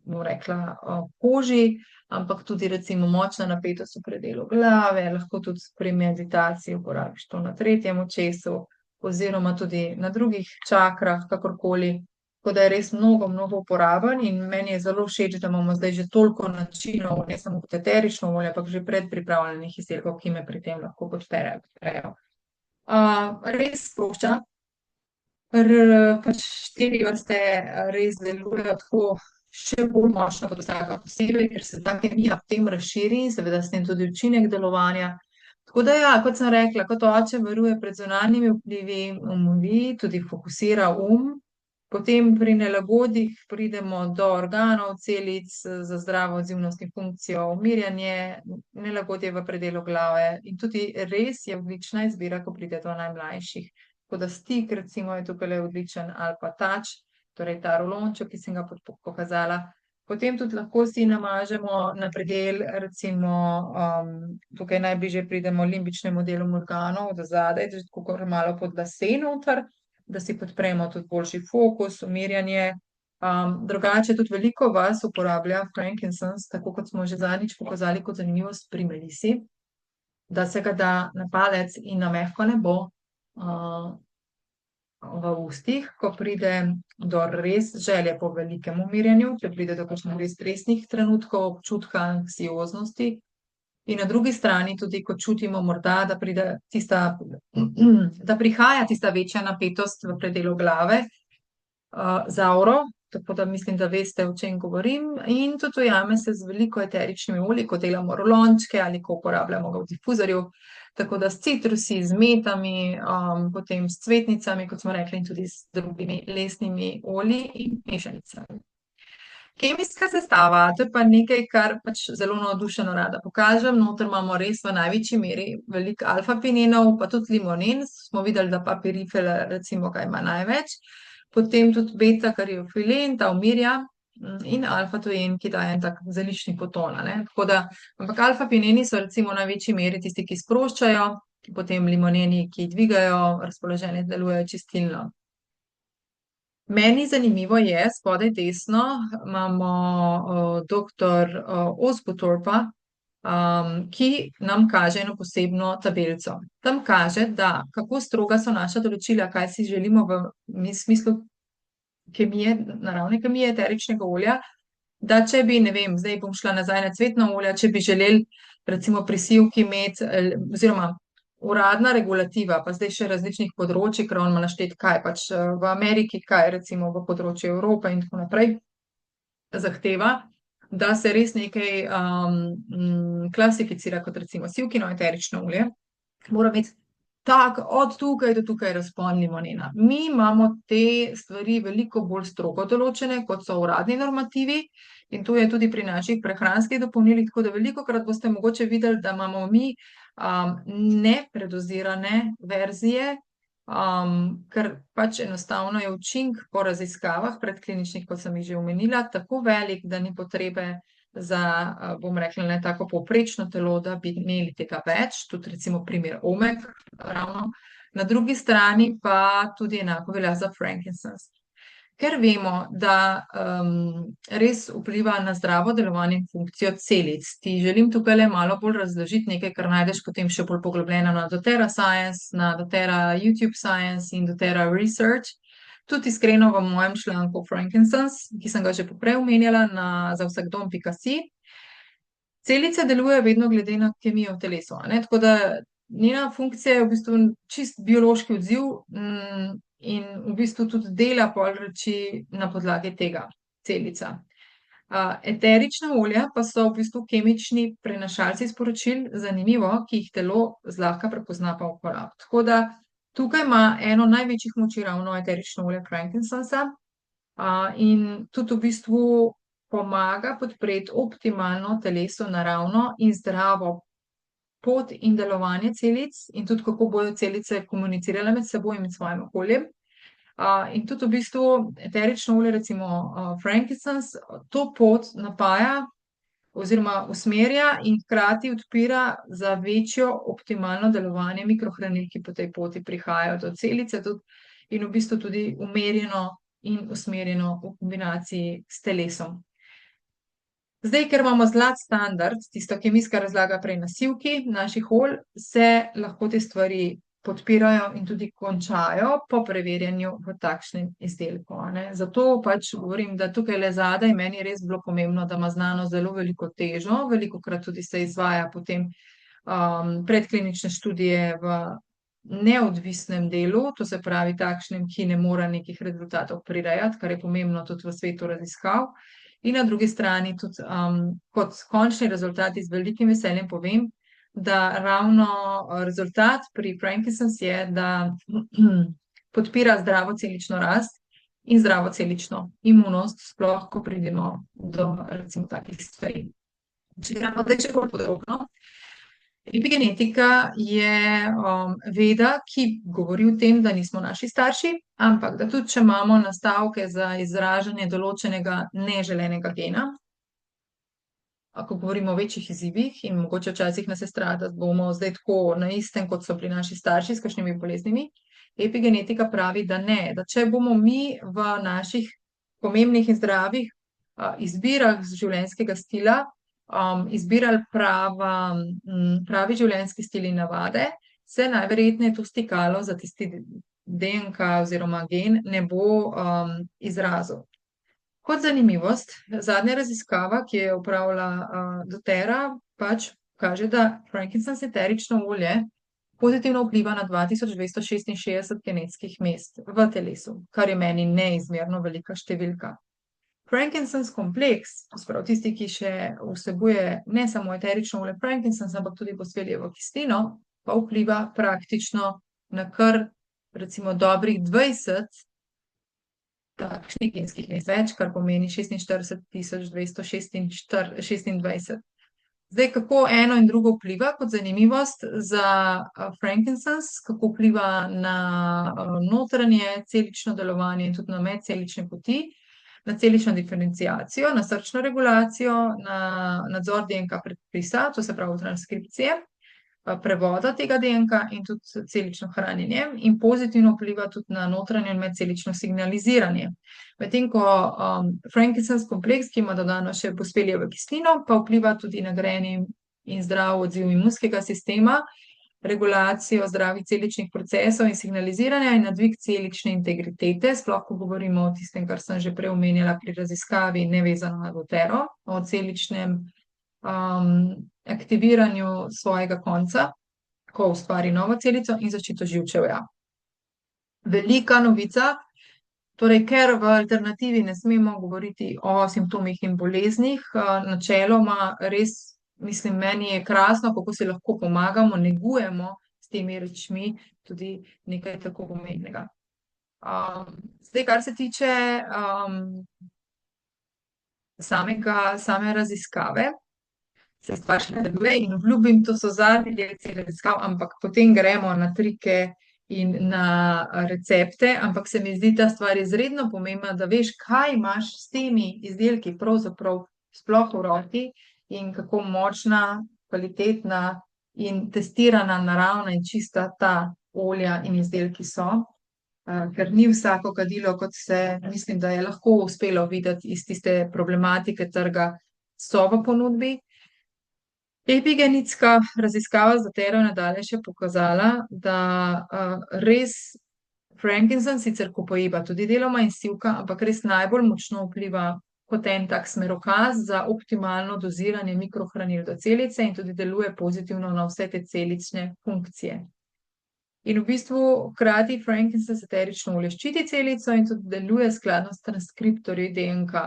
bom rekla, koži, ampak tudi recimo močna napetost v predelu glave, lahko tudi pri meditaciji uporabiš to na tretjem očesu oziroma tudi na drugih čakrah, kakorkoli. Tako da je res mnogo, mnogo uporaben in meni je zelo všeč, da imamo zdaj že toliko načinov, ne samo kot eterično olje, ampak že predpripravljenih izdelkov, ki me pri tem lahko podprejo. Res sprošča, pač 4 vrste res delujejo tako še bolj močno kot vsaka posebej, ker se ta kemija potem razširi in seveda s tem tudi učinek delovanja. Tako da ja, kot sem rekla, kot oče varuje pred zunanjimi vplivi, umovi, tudi fokusira potem pri nelagodjih pridemo do organov, celic za zdravo odzivnost in funkcijo, umirjanje, nelagodje v predelu glave in tudi res je odlična izbira, ko pride do najmlajših. Tako da stik recimo je tukajle odličen ali pa touch, torej ta rulonček, ki sem ga pokazala. Potem tudi lahko si namažemo na predel, recimo tukaj najbližje pridemo limbičnemu delu možganov, do zadaj, tako malo pod lase noter, da si podpremo tudi boljši fokus, umirjanje. Drugače tudi veliko vas uporablja frankincense, tako kot smo že zadnjič pokazali kot zanimivost pri melisi, da se ga da na palec in na mehko nebo v ustih, ko pride do res želje po velikem umirjanju, če pride do kakšnih res stresnih trenutkov, občutka anksioznosti. In na drugi strani tudi, ko čutimo morda, da prihaja tista večja napetost v predelu glave, z avro, tako da mislim, da veste, o čem govorim. In tudi ujame se z veliko eteričnimi olji, ko delamo rulončke ali ko uporabljamo ga v difuzorju. Tako da s citrusi, z metami, potem s cvetnicami, kot smo rekli, in tudi z drugimi lesnimi olji in mešanicami. Kemijska sestava, to je pa nekaj, kar pač zelo navdušeno rada pokažem. Noter imamo res v največji meri veliko alfa-pinenov, pa tudi limonen. Smo videli, da pa pirifel recimo ga ima največ. Potem tudi beta-kariofilen, ta umirja, in alfa-toin, ki daje en tak zelični poton, Tako da, ampak alfa-pineni so recimo v največji meri tisti, ki sproščajo, potem limoneni, ki dvigajo razpoloženje, delujejo čistilno. Meni zanimivo je, spodaj desno imamo doktor Osguthorpa, ki nam kaže eno posebno tabelico. Tam kaže, da kako stroga so naša določila, kaj si želimo v smislu kemije, naravne kemije eteričnega olja, da če bi, ne vem, zdaj bom šla nazaj na cvetna olja, če bi želeli recimo pri sivki imeti, oziroma uradna regulativa, pa zdaj še različnih področij, ker on ima naštet, kaj pač v Ameriki, kaj recimo v področju Evrope in tako naprej, zahteva, da se res nekaj klasificira kot recimo sivkino eterično olje, mora imeti tak od tukaj do tukaj razpon limonena. Mi imamo te stvari veliko bolj strogo določene, kot so uradni normativi, in to je tudi pri naših prehranskih dopolnilih, tako da velikokrat boste mogoče videli, da imamo mi nepredozirane verzije, ker pač enostavno je učinek po raziskavah predkliničnih, kot sem jih že omenila, tako velik, da ni potrebe, za, bom rekla, ne tako povprečno telo, da bi imeli tega več, tudi recimo primer omek ravno. Na drugi strani pa tudi enako velja za frankincense. Ker vemo, da res vpliva na zdravo delovanje in funkcijo celic. Ti želim tukaj le malo bolj razložiti nekaj, kar najdeš potem še bolj poglobljeno na doTERRA Science, na doTERRA YouTube Science in doTERRA Research. Tudi iskreno v mojem članku Frankincense, ki sem ga že poprej omenjala na zavsakdom.si. Celice delujejo vedno glede na kemijo v telesu, ne? Tako da njena funkcija je v bistvu čist biološki odziv, in v bistvu tudi dela pol reči na podlagi tega celica. Eterična olja pa so v bistvu kemični prenašalci sporočil, zanimivo, ki jih telo zlahka prepozna pa uporablja. Tako da tukaj ima eno največjih moči ravno eterično olje frankincensa, in tudi v bistvu pomaga podpreti optimalno telesu naravno in zdravo pot in delovanje celic in tudi kako bojo celice komunicirale med seboj in med svojim okoljem. In tudi v bistvu eterično olje, recimo frankincense, to pot napaja oziroma usmerja in hkrati odpira za večjo optimalno delovanje mikrohranil, ki po tej poti prihajajo do celice in v bistvu tudi umerjeno in usmerjeno v kombinaciji s telesom. Zdaj, ker imamo zlat standard, tisto kemijska razlaga prej nasivki naših olj, se lahko te stvari podpirajo in tudi končajo po preverjanju v takšnem izdelku, ne. Zato pač govorim, da tukaj le zadaj meni je res bilo pomembno, da ima znanost zelo veliko težo, velikokrat tudi se izvaja potem predklinične študije v neodvisnem delu, to se pravi takšnem, ki ne more nekih rezultatov prirejati, kar je pomembno tudi v svetu raziskav. In na drugi strani tudi kot končni rezultati z velikim veseljem povem, da ravno rezultat pri frankincense je, da podpira zdravo celično rast in zdravo celično imunost, sploh ko pridemo do recimo takih stvari. Če gremo zdaj še bolj podrobno. Epigenetika je veda, ki govori o tem, da nismo naši starši, ampak da tudi če imamo nastavke za izražanje določenega neželenega gena, ko govorimo o večjih izzivih in mogoče včasih nas je strah, da bomo zdaj tako na istem, kot so pri naših starših, s kakšnimi boleznimi, epigenetika pravi, da ne, da če bomo mi v naših pomembnih in zdravih izbirah življenjskega stila izbirali pravi življenjski stil in navade, se najverjetneje to stikalo za tisti DNK oziroma gen ne bo izrazil. Kot zanimivost, zadnja raziskava, ki je opravila doTERRA, pač kaže, da frankincense eterično olje pozitivno vpliva na 2266 genetskih mest v telesu, kar je meni neizmerno velika številka. Frankincense kompleks, sprav tisti, ki še vsebuje ne samo eterično olje frankincense, ampak tudi boswellijevo kislino, pa vpliva praktično na kar recimo dobrih 20 takšnih genskih mest več, kar pomeni 46,226. Zdaj, kako eno in drugo vpliva, kot zanimivost za frankincense, kako vpliva na notranje celično delovanje in tudi na medcelične poti, na celično diferenciacijo, na srčno regulacijo, na nadzor DNK predpisa, to se pravi transkripcije, prevoda tega DNK in tudi celično hranjenje in pozitivno vpliva tudi na notranje in medcelično signaliziranje. Medtem ko frankincense kompleks, ki ima dodano še boswellijevo kislino, pa vpliva tudi na greni in zdrav odziv imunskega sistema, regulacijo zdravih celičnih procesov in signaliziranja in na dvig celične integritete, sploh ko govorimo o tistem, kar sem že prej omenjala pri raziskavi, nevezano na doTERRO, o celičnem aktiviranju svojega konca, ko ustvari novo celico in zaščito živčevja. Velika novica, torej ker v alternativi ne smemo govoriti o simptomih in boleznih, načeloma res, mislim, meni je krasno, kako si lahko pomagamo, negujemo s temi rečmi tudi nekaj tako pomembnega. Zdaj, kar se tiče same raziskave, se stvar še nadaljuje in obljubim, to so zadnji lekcije raziskav, ampak potem gremo na trike in na recepte, ampak se mi zdi ta stvar izredno pomembna, da veš, kaj imaš s temi izdelki pravzaprav sploh v roki in kako močna, kvalitetna in testirana naravna in čista ta olja in izdelki so. Ker ni vsako kadilo, kot se mislim, da je lahko uspelo videti iz tiste problematike trga, so v ponudbi. Epigenetska raziskava z Atero je nadalje še pokazala, da res frankincense, sicer kopoiba tudi deloma in sivka, ampak res najbolj močno vpliva kot en tak smerokaz za optimalno doziranje mikrohranil do celice in tudi deluje pozitivno na vse te celične funkcije. In v bistvu hkrati frankincense eterično olje ščiti celico in tudi deluje skladno s transkriptorji DNK.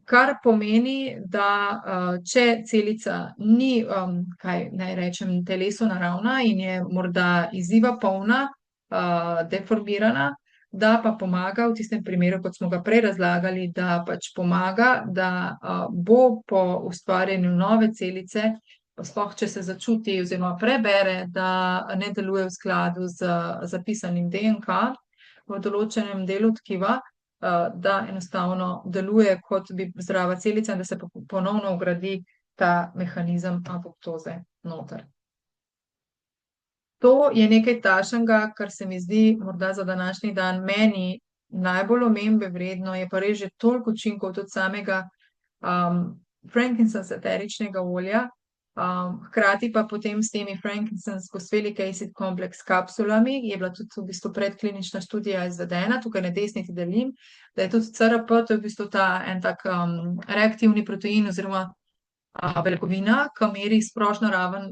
Kar pomeni, da če celica ni, kaj naj rečem, telesu naravna in je morda izziva polna, deformirana, da pa pomaga v tistem primeru, kot smo ga prej razlagali, da pač pomaga, da bo po ustvarjanju nove celice, sploh če se začuti oziroma prebere, da ne deluje v skladu z zapisanim DNK v določenem delu tkiva, da enostavno deluje kot bi zdrava celica in da se ponovno vgradi ta mehanizem apoptoze noter. To je nekaj takšnega, kar se mi zdi morda za današnji dan meni najbolj omembe vredno, je pa res že toliko učinkov tudi samega frankincense eteričnega olja, hkrati pa potem s temi frankincense phosphalic acid complex kapsulami je bila tudi v bistvu predklinična študija izvedena, tukaj na desni ti delim, da je tudi CRP, to je v bistvu ta en tak reaktivni protein oziroma beljakovina, ki meri splošno raven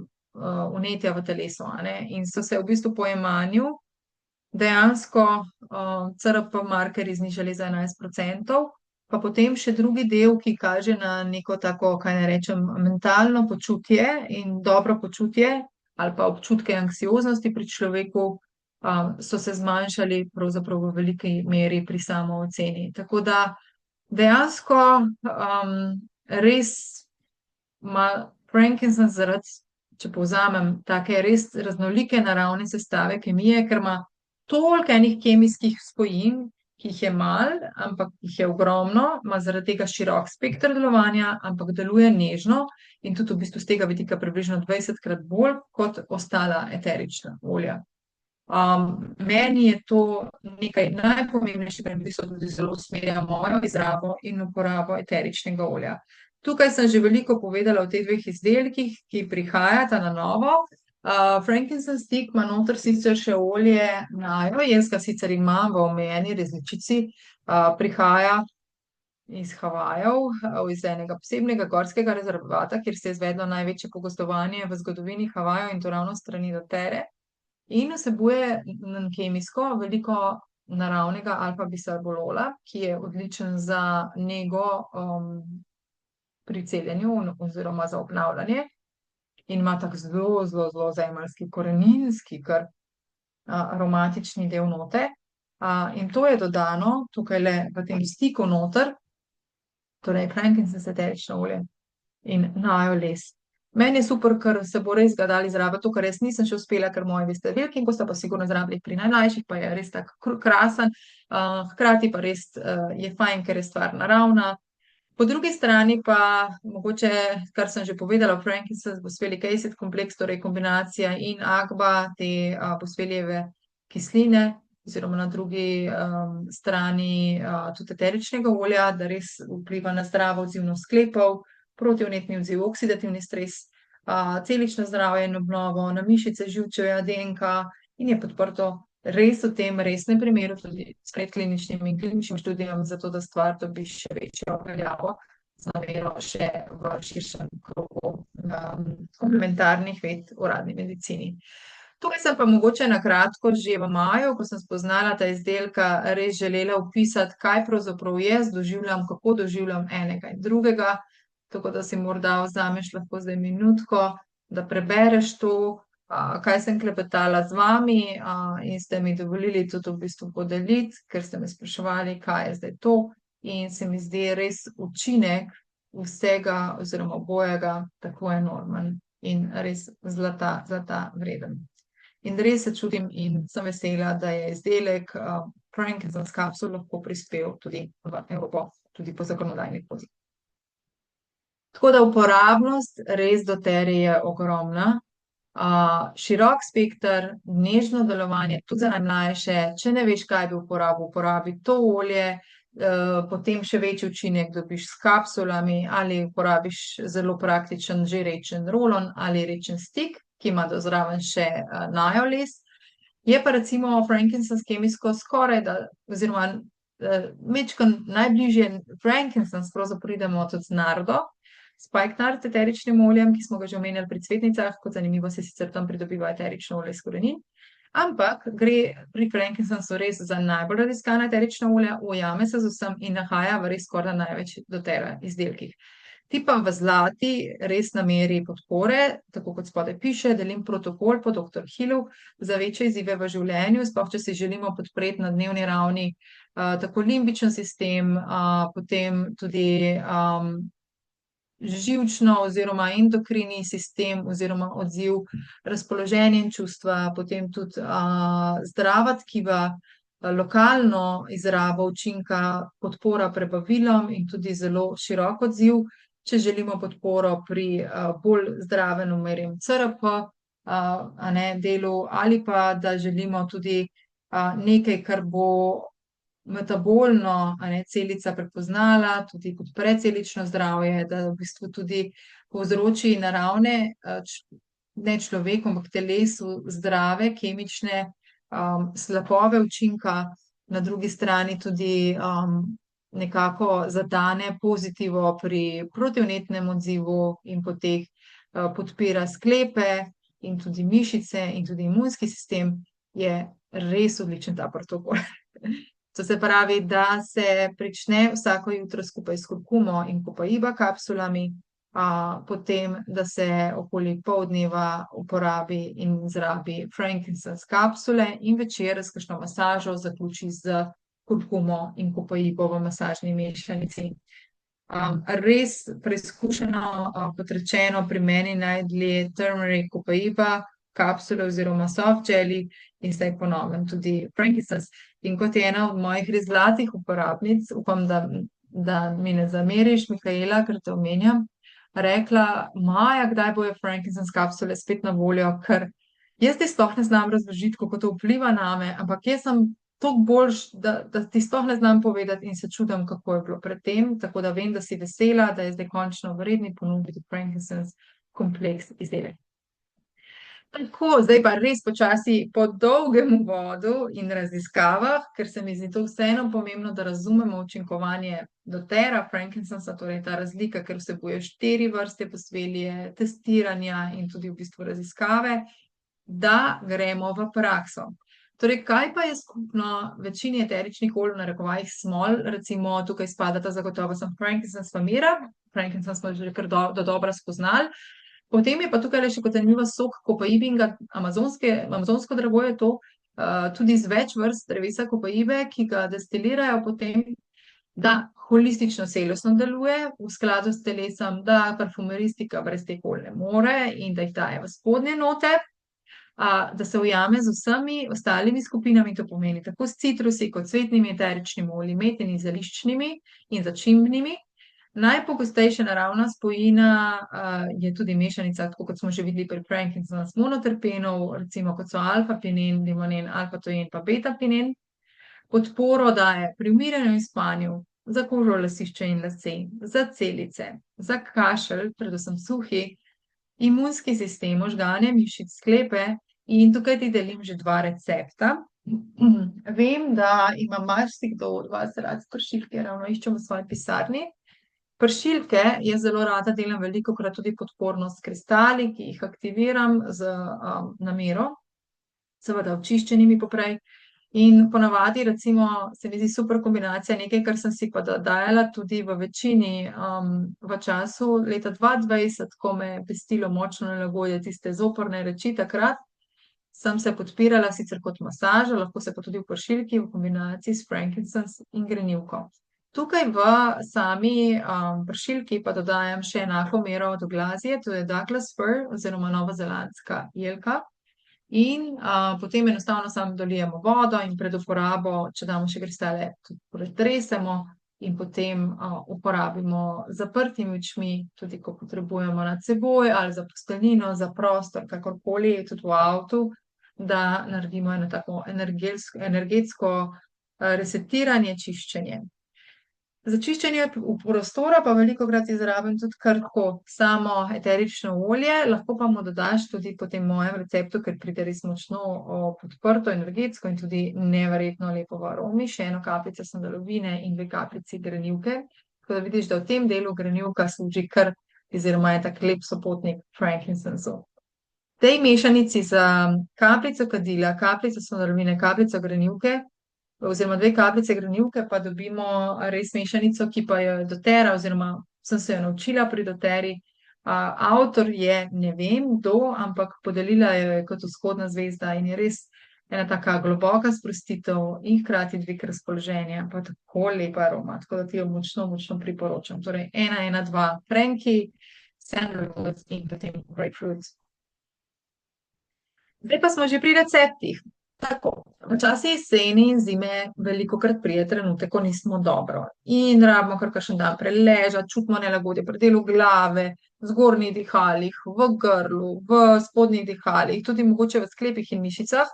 vnetja v telesu, in so se v bistvu po jemanju dejansko CRP markerji znižali za 11%, pa potem še drugi del, ki kaže na neko tako, kaj naj rečem, mentalno počutje in dobro počutje ali pa občutke anksioznosti pri človeku, so se zmanjšali pravzaprav v veliki meri pri samooceni. Tako da dejansko res ima frankincense zaradi, če povzamem, take res raznolike naravne sestave kemije, ker ima toliko enih kemijskih spojin, ki jih je malo, ampak jih je ogromno, ima zaradi tega širok spekter delovanja, ampak deluje nežno in tudi v bistvu z tega vidika približno 20-krat bolj kot ostala eterična olja. Meni je to nekaj najpomembnejšega in v bistvu tudi zelo usmerja mojo izrabo in uporabo eteričnega olja. Tukaj sem že veliko povedala o teh dveh izdelkih, ki prihajata na novo. Frankincense stick ima noter sicer še olje najo, jaz ga sicer imam v omejeni različici, prihaja iz Havajev, iz enega posebnega gorskega rezervata, kjer se je izvedlo največje pogostovanje v zgodovini Havajev in to ravno s strani Doterre. In vsebuje kemijsko veliko naravnega alfa-bisarbolola, ki je odličen za nego pri celjenju oziroma za obnavljanje. In ima tak zelo zemeljski, koreninski, kar aromatični del note. In to je dodano tukajle v tem stiku noter, torej frankincense eterično olje in najo les. Meni je super, ker se bo res ga dali zrabiti, to, kar jaz nisem še uspela, ker moji veste veliki in ko sta pa sigurno zrabili pri najmlajših, pa je res tak krasen, hkrati pa res je fajn, ker je stvar naravna. Po drugi strani pa mogoče, kar sem že povedala, frankincense phosphalic acid kompleks, torej kombinacija in agba, te fosfelijeve kisline, oziroma na drugi strani tudi eteričnega olja, da res vpliva na zdravo odzivnost sklepov, protivnetni odziv, oksidativni stres, celično zdravje in obnovo, na mišice, živčevja, DNK in je podprto res v tem resnem primeru tudi s predkliničnim in kliničnim študijam, zato da stvar dobi še večjo veljavo z namero še v širšem krogu komplementarnih ved v uradni medicini. Tukaj sem pa mogoče na kratko že v maju, ko sem spoznala ta izdelka, res želela opisati, kaj pravzaprav jaz doživljam, kako doživljam enega in drugega, tako da si morda vzameš lahko zdaj minutko, da prebereš to, kaj sem klepetala z vami in ste mi dovolili tudi v bistvu podeliti, ker ste me spraševali, kaj je zdaj to, in se mi zdi res učinek vsega oziroma obojega tako enormen in res zlata vreden. In res se čudim in sem vesela, da je izdelek frankincense kapsul lahko prispel tudi v Evropo, tudi po zakonodajni poti. Tako da uporabnost res do Terje je ogromna. Širok spekter, nežno delovanje, tudi za najmlajše. Če ne veš, kaj bi uporabil, uporabi to olje, potem še večji učinek dobiš s kapsulami ali uporabiš zelo praktičen že rečen rolon ali rečen stik, ki ima do zraven še najoles. Je pa recimo frankincense kemijsko skoraj da, oziroma majčkeno najbližje frankincense pravzaprav pridemo tudi z nardo, spikenard eteričnim oljem, ki smo ga že omenjali pri cvetnicah, kot zanimivo se sicer tam pridobiva eterično olje iz korenin. Ampak gre pri frankincensu res za najbolj raziskana eterična olja, ujame se z vsem in nahaja v res skoraj največ doTERRA izdelkih. Ti pa v zlati res nameri podpore, tako kot spodaj piše, delim protokol po dr. Hillu za večje izzive v življenju, sploh če si želimo podpreti na dnevni ravni tako limbičen sistem, potem tudi živčno oziroma endokrini sistem oziroma odziv, razpoloženje in čustva, potem tudi zdrava tkiva, lokalno izrabo učinka, podpora prebavilom in tudi zelo širok odziv, če želimo podporo pri bolj zdravem umerjenem CRP, delu, ali pa da želimo tudi nekaj, kar bo metabolno celica prepoznala, tudi podpre celično zdravje, da v bistvu tudi povzroči naravne, ne človeku, ampak telesu zdrave, kemične slapove učinka, na drugi strani tudi nekako zadane pozitivo pri protivnetnem odzivu in potem podpira sklepe in tudi mišice in tudi imunski sistem, je res odličen ta protokol. To se pravi, da se prične vsako jutro skupaj s kurkumo in kopaiba kapsulami, potem, da se okoli pol dneva uporabi in zrabi frankincense kapsule in večer s kakšno masažo zaključi z kurkumo in kopaibo v masažni mešanici. Res preizkušeno, kot rečeno, pri meni najdlje turmeric kopaiba kapsule oziroma soft jelly in zdaj po novem tudi frankincense. In kot je ena od mojih res zlatih uporabnic, upam, da mi ne zameriš, Mikaela, ker te omenjam, rekla: Maja, kdaj bojo frankincense kapsule spet na voljo, ker jaz ti sploh ne znam razložiti, kako to vpliva name, ampak jaz sem toliko boljš, da ti sploh ne znam povedati in se čudim, kako je bilo pred tem, tako da vem, da si vesela, da je zdaj končno v redni ponudbi frankincense kompleks izdelek. Tako, zdaj pa res počasi po dolgem uvodu in raziskavah, ker se mi zdi to vseeno pomembno, da razumemo učinkovanje doTERRA frankincensa, torej ta razlika, ker vsebuje 4 vrste posvelje, testiranja in tudi v bistvu raziskave, da gremo v prakso. Torej, kaj pa je skupno večini eteričnih olj, v narekovajih smol, recimo tukaj spadata zagotovo sem frankincense pa mira, frankincense smo že kar dodobra spoznali. Potem je pa tukaj še kot zanimivo sok kopaibinga, amazonsko drevo je to, tudi z več vrst drevesa kopaibe, ki ga destilirajo potem, da holistično celostno deluje v skladu s telesom, da parfumeristika brez teh olj ne more in da jih daje v spodnje note, da se ujame z vsemi ostalimi skupinami, to pomeni tako s citrusi kot cvetnimi eteričnimi olji, metnimi, zeliščnimi in začimbnimi. Najpogostejša naravna spojina je tudi mešanica, tako kot smo že videli pri frankincense monoterpenov, recimo kot so alfa-pinen, limonen, alfa-tojen pa beta-pinen. Podporo daje pri umiranju in spanju, za kožo, lasišče in lase, za celice, za kašelj, predvsem suhi, imunski sistem, možgane, mišic, sklepe in tukaj ti delim že 2 recepta. Vem, da ima marsikdo od vas rad pršilke, ravno iščem v svoji pisarni. Pršilke jaz zelo rada delam velikokrat tudi podporno s kristali, ki jih aktiviram z namero, seveda očiščenimi poprej. In ponavadi recimo se mi zdi super kombinacija nekaj, kar sem si pa dajala tudi v večini v času leta 2020, ko me je pestilo močno nelagodje, tiste zoprne reči takrat, sem se podpirala sicer kot masaža, lahko se pa tudi v pršilki v kombinaciji s frankincense in grenivko. Tukaj v sami pršilki pa dodajam še enako mero doglazije, to je Douglas fir oziroma novozelandska jelka. In potem enostavno samo dolijemo vodo in pred uporabo, če damo še kristale, tudi pretresemo, in potem uporabimo z zaprtimi očmi, tudi ko potrebujemo nad seboj ali za posteljnino, za prostor, kakorkoli, tudi v avtu, da naredimo eno tako energetsko resetiranje, čiščenje. Za čiščenje prostora pa velikokrat izrabim tudi kar tako samo eterično olje, lahko pa mu dodaš tudi po tem mojem receptu, ker pride res močno podprto energetsko in tudi neverjetno lepo v aromi, še eno kapljico sandalovine in 2 kapljici grenivke. Tako da vidiš, da v tem delu grenivka služi kar, oziroma je tak lep sopotnik frankincensu. V tej mešanici za kapljico kadila, kapljico sandalovine, kapljico grenivke, oziroma 2 kapljice grenivke, pa dobimo res mešanico, ki pa je dotera, oziroma sem se jo naučila pri doteri. Avtor je, ne vem kdo, ampak podelila jo je kot Vzhodna zvezda in je res ena taka globoka sprostitev in hkrati dvig razpoloženja, pa tako lepa aroma, tako da ti jo močno, močno priporočam. Torej 1-1-2 Frankie, sandalwood in potem grapefruit. Zdaj pa smo že pri receptih. Tako, v času jeseni in zime velikokrat pride trenutek, ko nismo dobro in rabimo kar kakšen dan preležati, čutimo nelagodje pri delu glave, v zgornjih dihalih, v grlu, v spodnjih dihalih, tudi mogoče v sklepih in mišicah.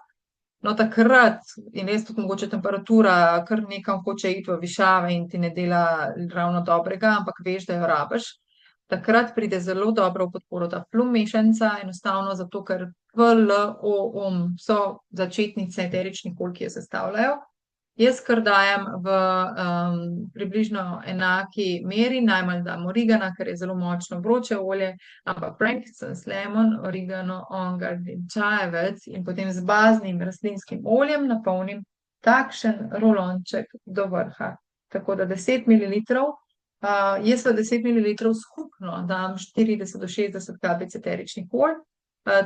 No, takrat, in res tudi mogoče temperatura kar nekam hoče iti v višave in ti ne dela ravno dobrega, ampak veš, da jo rabiš. Takrat pride zelo dobro v podporo ta plum mešanica, enostavno zato, ker V, L, O, so začetnice eteričnih olj, ki jo sestavljajo. Jaz kar dajem v približno enaki meri, najmanj dam origana, ker je zelo močno vroče olje, ampak frankincense, lemon, origano, on guard in čajevec in potem z baznim rastlinskim oljem napolnim takšen rolonček do vrha. Tako da 10 ml, jaz v 10 ml skupno dam 40 do 60 kapljic eteričnih olj.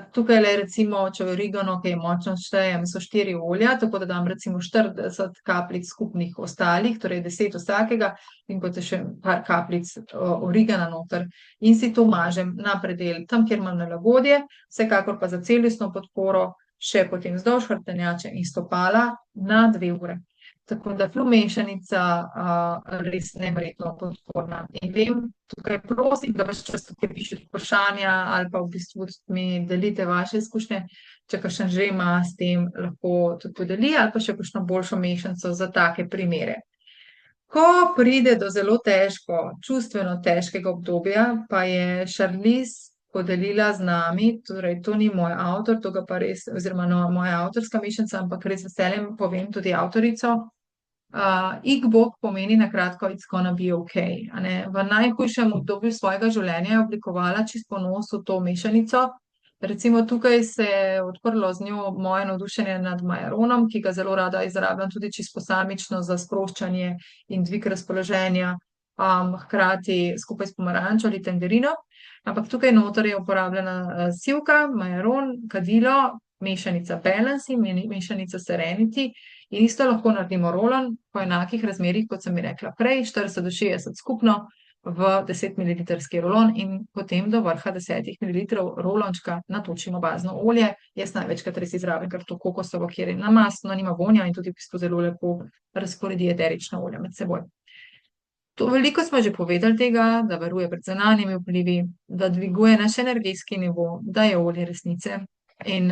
Tukaj le recimo, če je origano, ki je močno štejem, so 4 olja, tako da dam recimo 40 kapljic skupnih ostalih, torej 10 vsakega in potem še par kapljic origana noter in si to mažem na predel, tam, kjer imam nelagodje, vsekakor pa za celostno podporo še potem vzdolž hrbtenjače in stopala na 2 ure. Tako da plum mešanica res neverjetno podporna. In vem, tukaj prosim, da ves čas tukaj pišete vprašanja ali pa v bistvu mi delite vaše izkušnje, če kakšen že ima s tem, lahko tudi podeli ali pa še kakšno boljšo mešanico za take primere. Ko pride do zelo čustveno težkega obdobja, pa je Charlize podelila z nami, torej to ni moj avtor, to ga pa res, oziroma moja avtorska mešanica, ampak res veseljem povem tudi avtorico. Igbok pomeni na kratko it's gonna be okay. V najhujšem obdobju svojega življenja je oblikovala čisto po nosu to mešanico. Recimo tukaj se je odprlo z njo moje navdušenje nad majaronom, ki ga zelo rada izrabljam tudi čisto posamično za sproščanje in dvig razpoloženja, hkrati skupaj s pomarančo ali tangerino. Ampak tukaj noter je uporabljena sivka, majaron, kadilo, mešanica balance in mešanica serenity. In isto lahko naredimo rolon po enakih razmerih, kot sem mi rekla prej, 40 do 60 skupno v 10 ml rolon in potem do vrha 10 ml rolončka natočimo bazno olje. Jaz največkrat res izrabim kar to kokosovo, kjer je namastno, nima vonja in tudi v bistvu zelo lepo razporedi eterična olja med seboj. To veliko smo že povedali tega, da varuje pred zunanjimi vplivi, da dviguje naš energetski nivo, da je olje resnice. In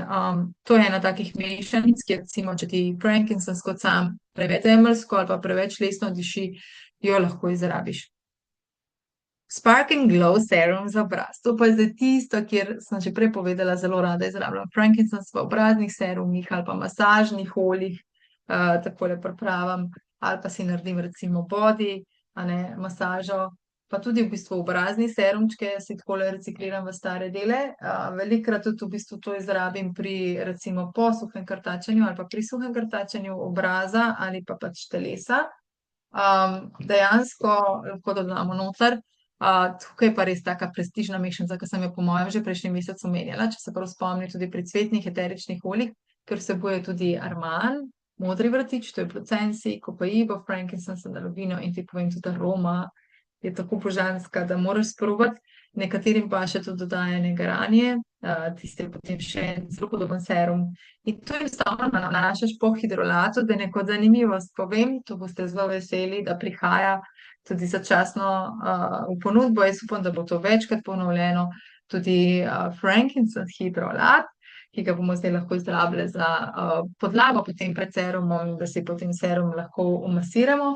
to je ena takih mešanic, ki recimo, če ti frankincense kot sam preveč zemeljsko ali pa preveč lesno diši, jo lahko izrabiš. Spark and Glow serum za obraz. To pa je zdaj tisto, kjer sem že prej povedala, zelo rada izrabljam frankincense v obraznih serumih ali pa masažnih oljih, takole pripravim, ali pa si naredim recimo body, masažo, pa tudi v bistvu obrazni serumčke si takole recikliram v stare dele. Velikokrat tudi v bistvu to izrabim pri recimo po suhem krtačenju ali pa pri suhem krtačenju obraza ali pa pač telesa. Dejansko lahko dodamo noter. Tukaj pa res taka prestižna mešanica, ki sem jo po mojem že prejšnji mesec omenjala, če se prav spomnim tudi pri cvetnih eteričnih oljih, ker vsebuje tudi arman, modri vrtič, to je Procensi, Copaiba, frankincense, sandalovino in ti povem tudi aroma je tako božanska, da moraš sprobati. Nekaterim pa še tudi dodajanje geranje, Tiste potem še en zelo podoben serum. In to enostavno nanašaš po hidrolatu, da je neko zanimivost povem, to boste zelo veseli, da prihaja tudi začasno v ponudbo. Jaz upam, da bo to večkrat ponovljeno. Tudi frankincense hidrolat, ki ga bomo zdaj lahko izrabljali za podlago potem pred serumom, da si potem serum lahko umasiramo.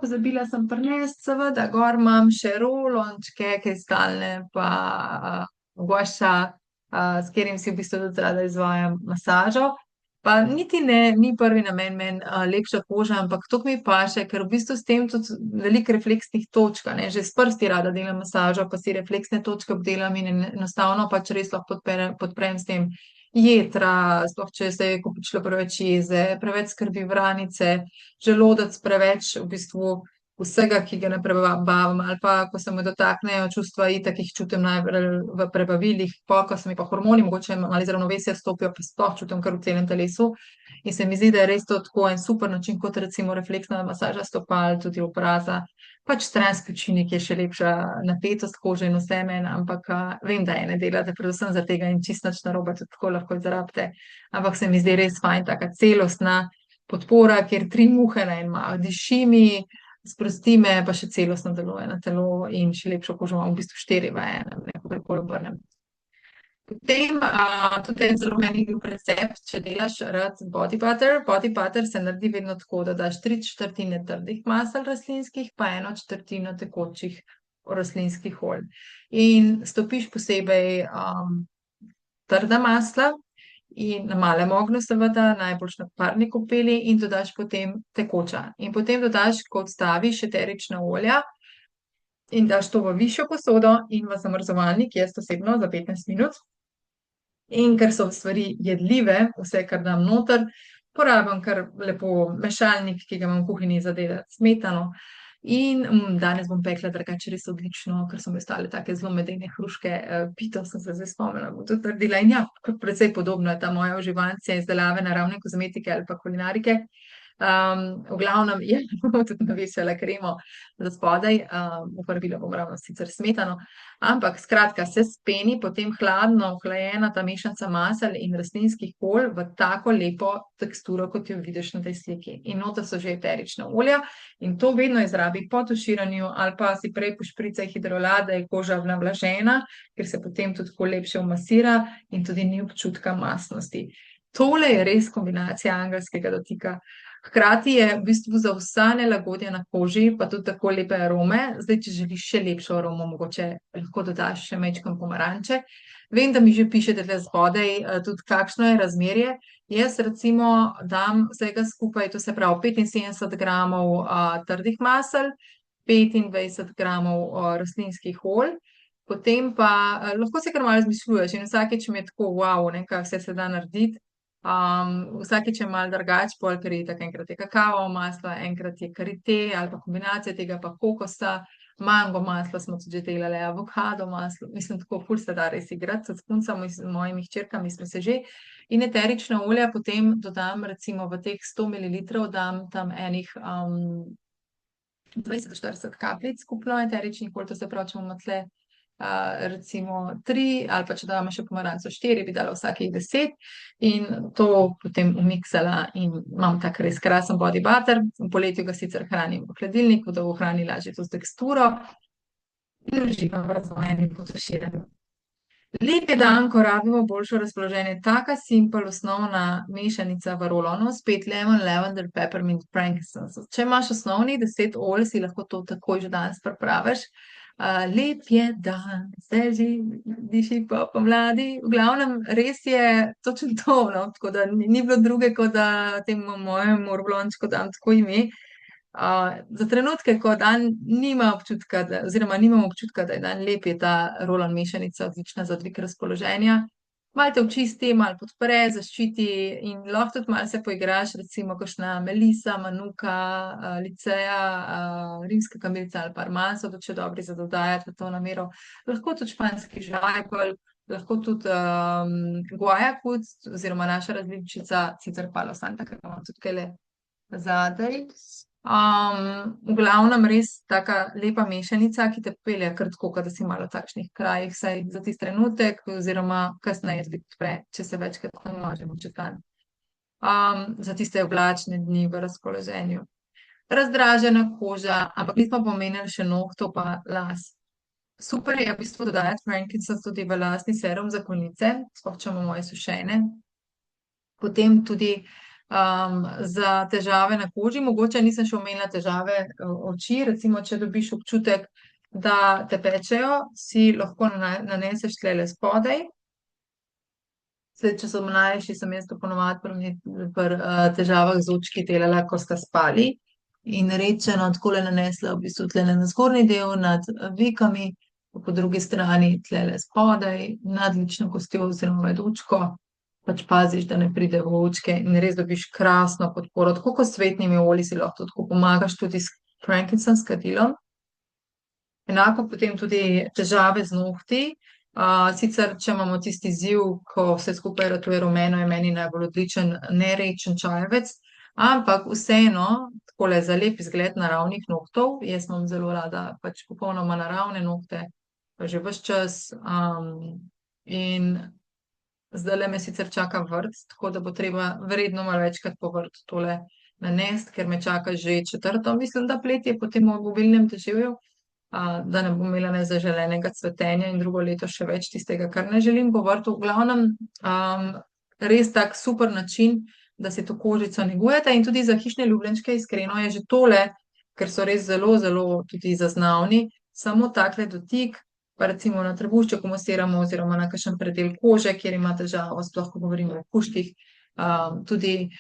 Pozabila sem prinesti, seveda, gor imam še rolončke kristalne, pa gošča, s katerim si v bistvu tudi rada izvajam masažo. Pa niti ne, ni prvi namen meni lepša koža, ampak to mi paše, ker v bistvu s tem tudi veliko refleksnih točk, ne, že s prsti rada delam masažo, pa si refleksne točke obdelam in enostavno pač res lahko podprem s tem jetra, sploh če se je kopičilo preveč jeze, preveč skrbi vranice, želodec preveč v bistvu vsega, ki ga ne prebavam, ali pa ko se me dotaknejo čustva itak, jih čutim najbolj v prebavilih, ko se mi pa hormoni mogoče malo iz ravnovesja stopijo, pa sploh čutim kar v celem telesu. In se mi zdi, da je res to tako en super način, kot recimo refleksna masaža stopal, tudi obraza. Pač stranski učinek je še lepša napetost kože in vse meni, ampak vem, da ne delate predvsem za tega in čisto nič narobe, tudi tako lahko izrabite. Ampak se mi zdi res fajn, taka celostna podpora, kjer 3 muhe na en mah, diši mi, sprosti me, pa še celostno deluje na telo in še lepšo kožo imam, v bistvu 4 v enem, kakorkoli obrnem. Potem tudi en zelo meni bil recept, če delaš rad body butter. Body butter se naredi vedno tako, da daš 3/4 trdih masel rastlinskih, pa 1/4 tekočih rastlinskih olj. In stopiš posebej trda masla in na malem ognju seveda, najboljše na parni kopeli in dodaš potem tekoča. In potem dodaš, ko odstaviš, eterična olja in daš to v višjo posodo in v zamrzovalnik, jaz osebno za 15 minut. In ker so stvari jedljive, vse, kar dam noter, porabim kar lepo mešalnik, ki ga imam v kuhinji za delati smetano. In danes bom pekla drugače res odlično, ker so mi ostale take zelo medene hruške. Pito sem se zdaj spomnila, bom tudi naredila. In ja, precej podobno je ta moja uživancija izdelave naravne kozmetike ali pa kulinarike. V glavnem, ja, bom tudi navešala kremo za spodaj, uporabila bom ravno sicer smetano, ampak skratka se speni potem hladno, ohlajena ta mešanica masel in rastlinskih olj v tako lepo teksturo, kot jo vidiš na tej sliki. In noter so že eterična olja in to vedno izrabi po tuširanju ali pa si prej pošpricaj hidrolat, da je koža navlažena, ker se potem tudi tako lepše umasira in tudi ni občutka mastnosti. Tole je res kombinacija angelskega dotika. Hkrati je v bistvu za vsa nelagodja na koži, pa tudi tako lepe arome. Zdaj, če želiš še lepšo aromo, mogoče lahko dodaš še majčkeno pomaranče. Vem, da mi že pišete tule spodaj, tudi kakšno je razmerje. Jaz recimo dam vsega skupaj, to se pravi 75 gramov trdih masel, 25 gramov rastlinskih olj, potem pa lahko se kar malo izmišljuješ in vsakič mi je tako, wow, ne, kaj vse se da narediti. Vsakič je malo drugače, pol, ker je tako enkrat je kakao maslo, enkrat je karité ali pa kombinacija tega pa kokosa, mango maslo smo tudi že delali, avokado maslo, mislim, tako ful se da res igrati, tudi s puncami, z mojimi hčerkami smo se že. In eterična olja potem dodam recimo v teh 100 mililitrov, dam tam enih 20 do 40 kapljic skupno eteričnih olj, to se pravi, če imamo tle recimo 3 ali pa če damo še pomaranco 4, bi dala vsakih 10 in to potem umiksala in imam tak res krasen body butter. V poletju ga sicer hranim v hladilniku, da ohrani lažje to teksturo in uživam v razvajanju in potuširanju. Lep je dan, ko rabimo boljšo razpoloženje. Taka simpel osnovna mešanica v rolonu, spet lemon, lavender, peppermint, frankincense. Če imaš osnovnih 10 olj, si lahko to takoj že danes pripraviš. Lep je dan, zdaj že diši po pomladi. V glavnem, res je točno to, no, tako da ni bilo druge, kot da temu mojemu roglončku dam tako ime. Za trenutke, ko dan nima občutka, oziroma nimam občutka, da je dan lep, je ta rolon mešanica odlična za dvig razpoloženja. Malo te očisti, malo podpre, zaščiti in lahko tudi malo se poigraš, recimo kakšna melisa, manuka, liceja, rimska kamilica ali pa armanso, tudi še dobri za dodajati v to namero. Lahko tudi španski žajbelj, lahko tudi guajakuc oziroma naša različica, sicer palo santa, ki ga imam tudi tukajle zadaj. V glavnem res taka lepa mešanica, ki te pelje kar tako, kot da si malo v takšnih krajih, saj za tisti trenutek, oziroma kasneje spet odpre, če se večkrat namažemo čez dan. Za tiste oblačne dni v razpoloženju. Razdražena koža, ampak nismo pomenili še nohtov pa las. Super je v bistvu dodajati frankincense tudi v lasni serum za konice, sploh če imamo moje sušene. Potem tudi za težave na koži, mogoče nisem še omenila težave oči, recimo, če dobiš občutek, da te pečejo, si lahko naneseš tlele spodaj. Zdaj, če so mlajši, sem jaz to ponovadi pri težavah z očki delala, ko sta spali in rečeno takole nanesla v bistvu tlele na zgornji del nad vekami, po drugi strani tlele spodaj, nad lično kostjo oziroma med očko. Pač paziš, da ne pride v očke in res dobiš krasno podporo. Tako kot s cvetnimi olji si lahko tako pomagaš tudi s frankincense kadilom. Enako potem tudi težave z nohti. Sicer, če imamo tisti izziv, ko vse skupaj ratuje rumeno, je meni najbolj odličen nerečen čajevec, ampak vseeno, takole za lep izgled naravnih nohtov, jaz imam zelo rada pač popolnoma naravne nohte, pa že ves čas. In zdajle me sicer čaka vrt, tako da bo treba verjetno malo večkrat po vrtu tole nanesti, ker me čaka že četrto, mislim, da poletje po tem obilnem deževju, da ne bom imela nezaželenega cvetenja in drugo leto še več tistega, kar ne želim po vrtu. V glavnem, res tak super način, da si to kožico negujete in tudi za hišne ljubljenčke iskreno je že tole, ker so res zelo, zelo tudi zaznavni, samo takle dotik, pa recimo na trebušček masiramo oziroma na kakšen predel kože, kjer ima težavo, sploh ko govorimo o kužkih. Tudi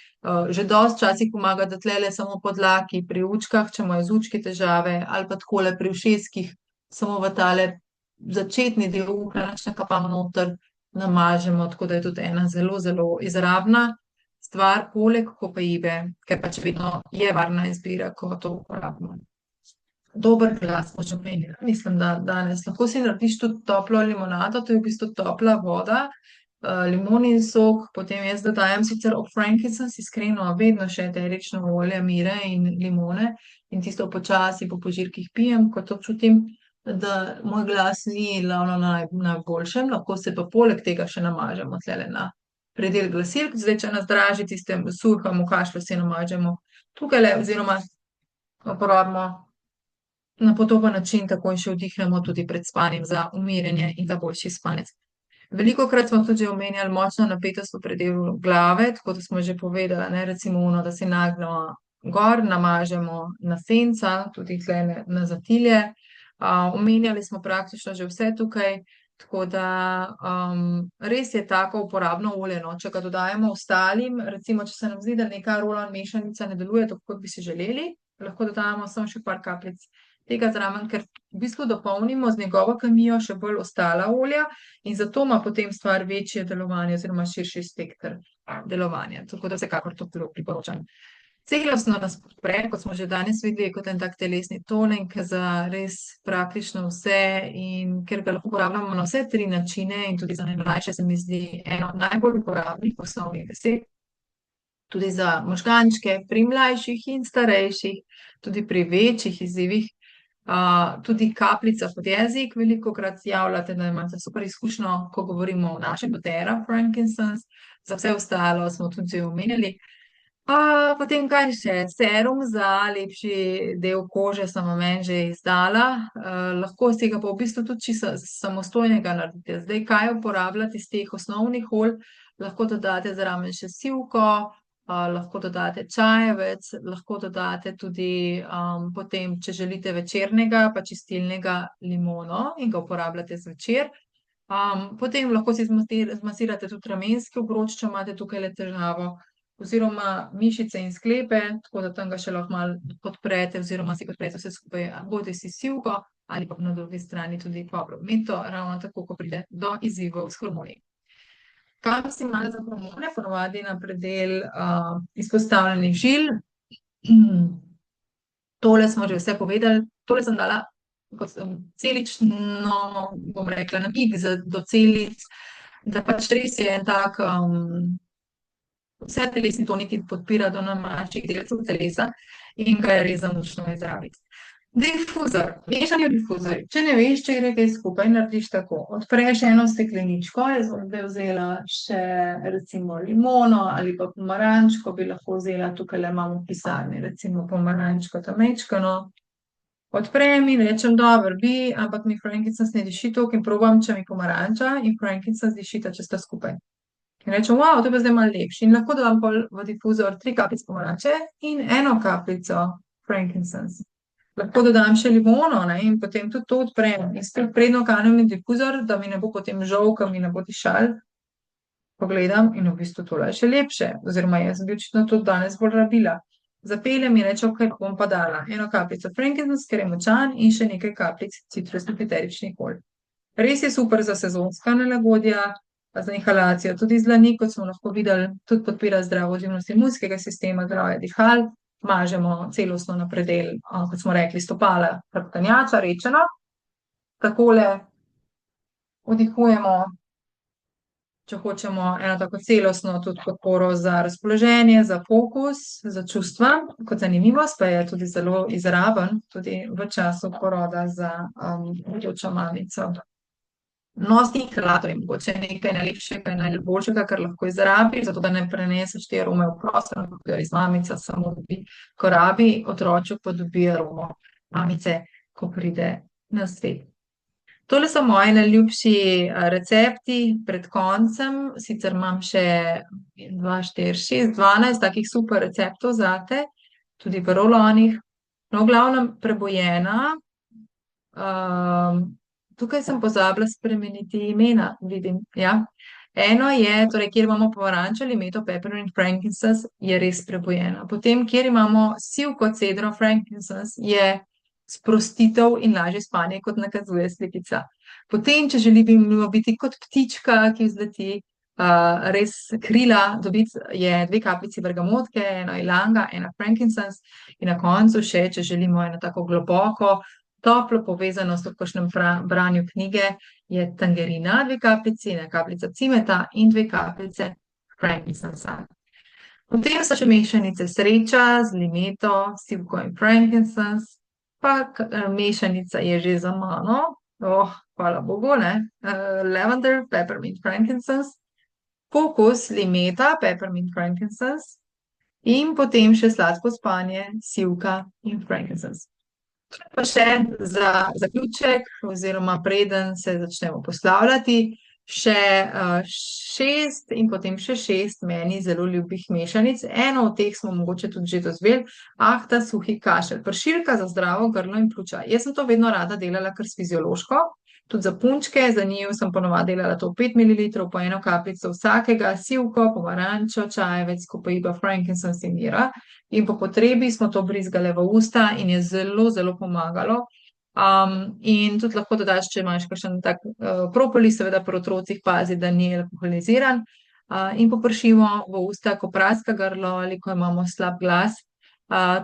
že dosti včasih pomaga, da tlele samo po dlaki pri učkah, če imajo z učki težave, ali pa takole pri ušeskih, samo v tale začetni del uha, nič ne kapamo noter, namažemo, tako da je tudi ena zelo, zelo izrabna stvar, poleg kopaibe, ker pač vedno je varna izbira, ko to uporabimo. Dober glas, smo že omenili. Mislim, da danes lahko si narediš tudi toplo limonado, to je v bistvu topla voda, limonin sok, potem jaz dodajam sicer ob frankincense iskreno vedno še eterično olje, mire in limone in tisto počasi po požirkih pijem, ko to čutim, da moj glas ni ravno najboljšem, lahko se pa poleg tega še namažemo tlele na predel glasilk. Zdaj, če nas draži tiste suhemu kašlju, si namažemo tukajle oziroma uporabimo na podoben način, takoj še vdihnemo tudi pred spanjem za umirjanje in za boljši spanec. Velikokrat smo tudi že omenjali močno napetost v predelu glave, tako da smo že povedali, ne, recimo ono, da si nagnemo gor, namažemo na senca, tudi tle na zatilje. Omenjali smo praktično že vse tukaj, tako da res je tako uporabno olje, no, če ga dodajemo ostalim, recimo, če se nam zdi, da neka roll-on mešanica ne deluje tako, kot bi si želeli, lahko dodajamo samo še par kapljic tega zraven, ker v bistvu dopolnimo z njegovo kemijo še bolj ostala olja in zato ima potem stvar večje delovanje oziroma širši spekter delovanja. Tako da vsekakor to priporočam. Celostno nas podpre, kot smo že danes videli, kot en tak telesni toning za res praktično vse in ker ga lahko uporabljamo na vse tri načine in tudi za najmlajše se mi zdi eno najbolj uporabnih osnovnih besed. Tudi za možgančke, pri mlajših in starejših, tudi pri večjih izzivih. Tudi kapljica pod jezik, velikokrat javljate, da imate super izkušnjo, ko govorimo o našem doTERRA frankincense, za vse ostalo smo tudi že omenjali. Potem kaj še, serum za lepši del kože sem vam že izdala, lahko si ga pa v bistvu tudi čisto samostojnega naredite. Zdaj, kaj uporabljati iz teh osnovnih olj, lahko dodate zraven še sivko, lahko dodate čajevec, lahko dodate tudi potem, če želite večernega, pa čistilnega limono in ga uporabljate zvečer. Potem lahko si zmasirate tudi ramenski obroč, če imate tukajle težavo, oziroma mišice in sklepe, tako da tam ga še lahko malo podprete oziroma si podprete vse skupaj, bodisi s sivko ali pa na drugi strani tudi toplo meto, ravno tako, ko pride do izzivov s hormoni. Kam si malo za hormone, ponovadi na predel izpostavljenih žil. Tole smo že vse povedali, tole sem dala kot celično, bom rekla, namig do celic, da pač res je en tak vse telesni toniki podpira do domačih delcev telesa in ga je res za močno izrabiti. Difuzor, mešanje v difuzor. Če ne veš, če gre kaj skupaj, narediš tako. Odpreš eno stekleničko, jaz bom zdaj vzela še recimo limono ali pa pomarančko, bi lahko vzela, tukaj le imamo v pisarni, recimo pomarančko tamečkano. Odprem in rečem, dobro, ampak mi frankincense ne diši toliko in probam, če mi pomaranča in frankincense dišita, če sta skupaj. In rečem, wow, to je pa zdaj malo lepši. In lahko dam pol v difuzor 3 kapljice pomaranče in 1 kapljico frankincense. Lahko dodam še limono, ne, in potem tudi to odprem. In spet predno kanem v difuzor, da mi ne bo potem žal, ker mi ne bo dišal. Pogledam in v bistvu tole je še lepše. Oziroma jaz bi očitno to danes bolj rabila. Zapeljem in rečem, ok, bom pa dala 1 kapljico frankincense, ker je močan, in še nekaj kapljic citrusnih eteričnih olj. Res je super za sezonska nelagodja, za inhalacijo, tudi zlani, kot smo lahko videli, tudi podpira zdravo odzivnost imunskega sistema, zdravje dihal, mažemo celostno na predel, kot smo rekli, stopala hrbtenjača, rečeno. Takole vdihujemo, če hočemo eno tako celostno tudi podporo za razpoloženje, za fokus, za čustva, kot zanimivost, pa je tudi zelo izraben, tudi v času poroda za bodočo mamico. Nosni inhalator je mogoče nekaj najlepšega in najboljšega, kar lahko izrabiš, zato da ne preneseš te arome v prostor, ampak jo iz mamica samo dobi, ko rabi, otroček pa dobi aromo mamice, ko pride na svet. Tole so moji najljubši recepti pred koncem, sicer imam še 2, 4, 6, 12 takih super receptov zate, tudi v rolonih. No, v glavnem prebojena. Tukaj sem pozabila spremeniti imena, vidim, ja. Eno je, torej, kjer imamo pomarančo, limeto, peppermint, frankincense, je res prebojena. Potem, kjer imamo sivko, cedro, frankincense, je sprostitev in lažje spanje, kot nakazuje slikica. Potem, če želimo biti kot ptička, ki vzleti, res krila dobiti, je 2 kapljici bergamotke, 1 ilanga, 1 frankincense in na koncu še, če želimo eno tako globoko, toplo povezanost v kakšnem branju knjige, je tangerina, 2 kapljici, 1 kapljica cimeta in 2 kapljice frankincensa. Potem so še mešanice sreča z limeto, sivko in frankincense, pa mešanica je že za mano, hvala Bogu, ne, lavender, peppermint, frankincense, fokus, limeta, peppermint, frankincense in potem še sladko spanje, sivka in frankincense. Pa še za zaključek, oziroma preden se začnemo poslavljati, še 6 in potem še 6 meni zelo ljubih mešanic. Eno od teh smo mogoče tudi že dozveli, ahta suhi kašelj, pršilka za zdravo grlo in pljuča. Jaz sem to vedno rada delala kar fiziološko, tudi za punčke, za njiju sem ponovadi delala to 5 ml, po 1 kapljico vsakega, sivko, pomarančo, čajevec, kopaiba, frankincense in mira. In po potrebi smo to brizgale v usta in je zelo, zelo pomagalo. In tudi lahko dodaš, če imaš kakšen tak propolis, seveda pri otrocih pazi, da ni alkoholiziran, in popršimo v usta, ko praska grlo ali ko imamo slab glas.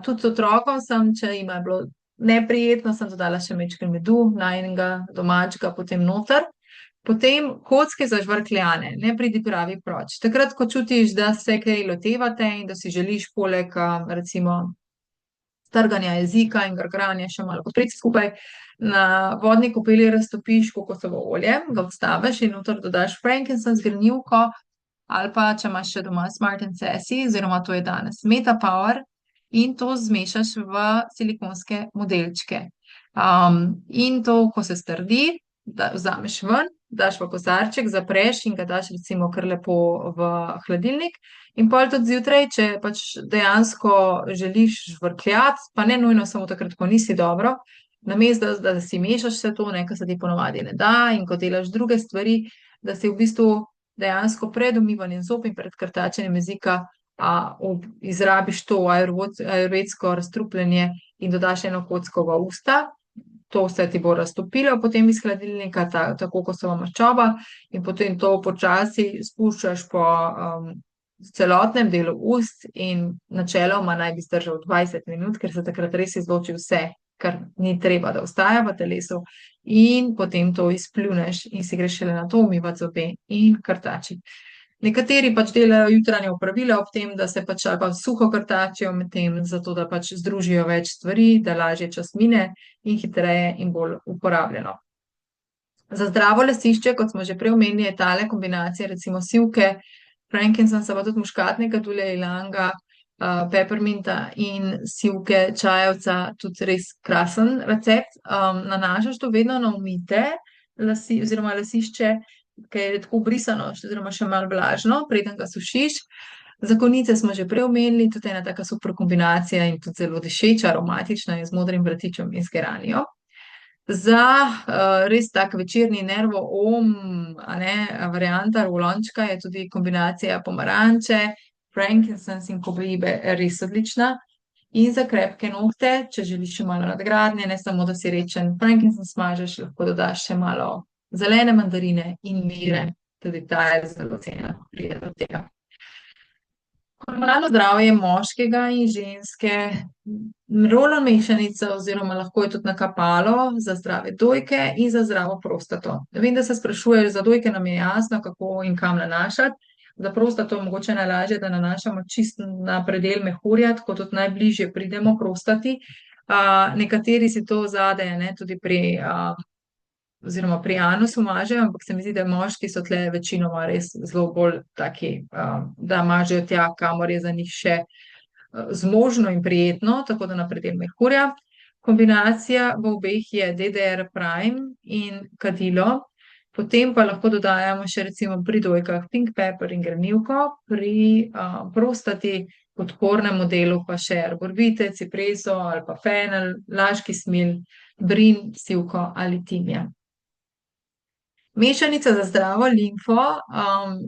Tudi z otrokom sem, če jima je bilo neprijetno, sem dodala še majčkeno medu, najinega domačega, potem noter. Potem kocke za žvrkljane, ne pridipravi proč. Takrat, ko čutiš, da se kaj lotevate in da si želiš poleg, recimo, strganja jezika in grgranja še malo podpreti skupaj, na vodni kopeli raztopiš kokosovo olje, ga vstaviš in noter dodaš frankincense, grenivko, ali pa, če imaš še doma Smart & Sassy, oziroma to je danes Meta Power, in to zmešaš v silikonske modelčke. In to, ko se strdi, vzameš ven, daš v kozarček, zapreš in ga daš recimo kar lepo v hladilnik. In pol tudi zjutraj, če pač dejansko želiš žvrkljati, pa ne nujno samo takrat, ko nisi dobro, namesto da si mešaš vse to, kar se ti ponovadi ne da, in ko delaš druge stvari, da si v bistvu dejansko pred umivanjem zob in pred krtačenjem jezika izrabiš to ajurvedsko razstrupljenje in dodaš 1 kocko v usta. To se ti bo raztopilo potem iz hladilnika, tako kot maščoba, in potem to počasi spuščaš po celotnem delu ust in načeloma naj bi zdržal 20 minut, ker se takrat res izloči vse, kar ni treba, da ostaja v telesu, in potem to izpljuneš in si greš šele na to umivati zobe in krtači. Nekateri pač delajo jutranje opravila ob tem, da se pač ali pa suho krtačijo med tem, zato da pač združijo več stvari, da lažje čas mine in hitreje in bolj uporabljeno. Za zdravo lasišče, kot smo že prej omenili, je tale kombinacija recimo sivke, frankincensa, pa tudi muškatnega tulja, ilanga, pepperminta in sivke čajevca, tudi res krasen recept. Nanašaš to vedno na umite oziroma lasišče, ki je tako brisano, oziroma še malo vlažno, preden ga sušiš. Za konice smo že prej omenili, tudi ena taka super kombinacija in tudi zelo dišeča, aromatična je z modrim vrtičem in z geranijo. Za res tak večerni nervoom, varianta rulončka je tudi kombinacija pomaranče, frankincense in kobaibe res odlična. In za krepke nohte, če želiš še malo nadgradnje, ne samo, da si rečen frankincense smažeš, lahko dodaš še malo zelene mandarine in mire, tudi ta je zelo cenjena, ko pride do tega. Hormonalno zdravje moškega in ženske, rolna mešanica oziroma lahko je tudi nakapalo za zdrave dojke in za zdravo prostato. Vem, da se sprašujejo, za dojke nam je jasno, kako in kam nanašati, za prostato je mogoče najlažje, da nanašamo čisto na predel mehurja, tako tudi najbližje pridemo prostati. Nekateri si to zadejo, tudi oziroma pri anusu mažejo, ampak se mi zdi, da moški so tle večinoma res zelo bolj taki, da mažejo tja, kamor je za njih še zmožno in prijetno, tako da na predel mehurja. Kombinacija v obeh je DDR Prime in kadilo, potem pa lahko dodajamo še recimo pri dojkah pink pepper in grenivko, pri prostati podpornemu delu pa še arborbite, cipreso ali pa fenel, laški smil, brin, sivko ali timijan. Mešanica za zdravo limfo,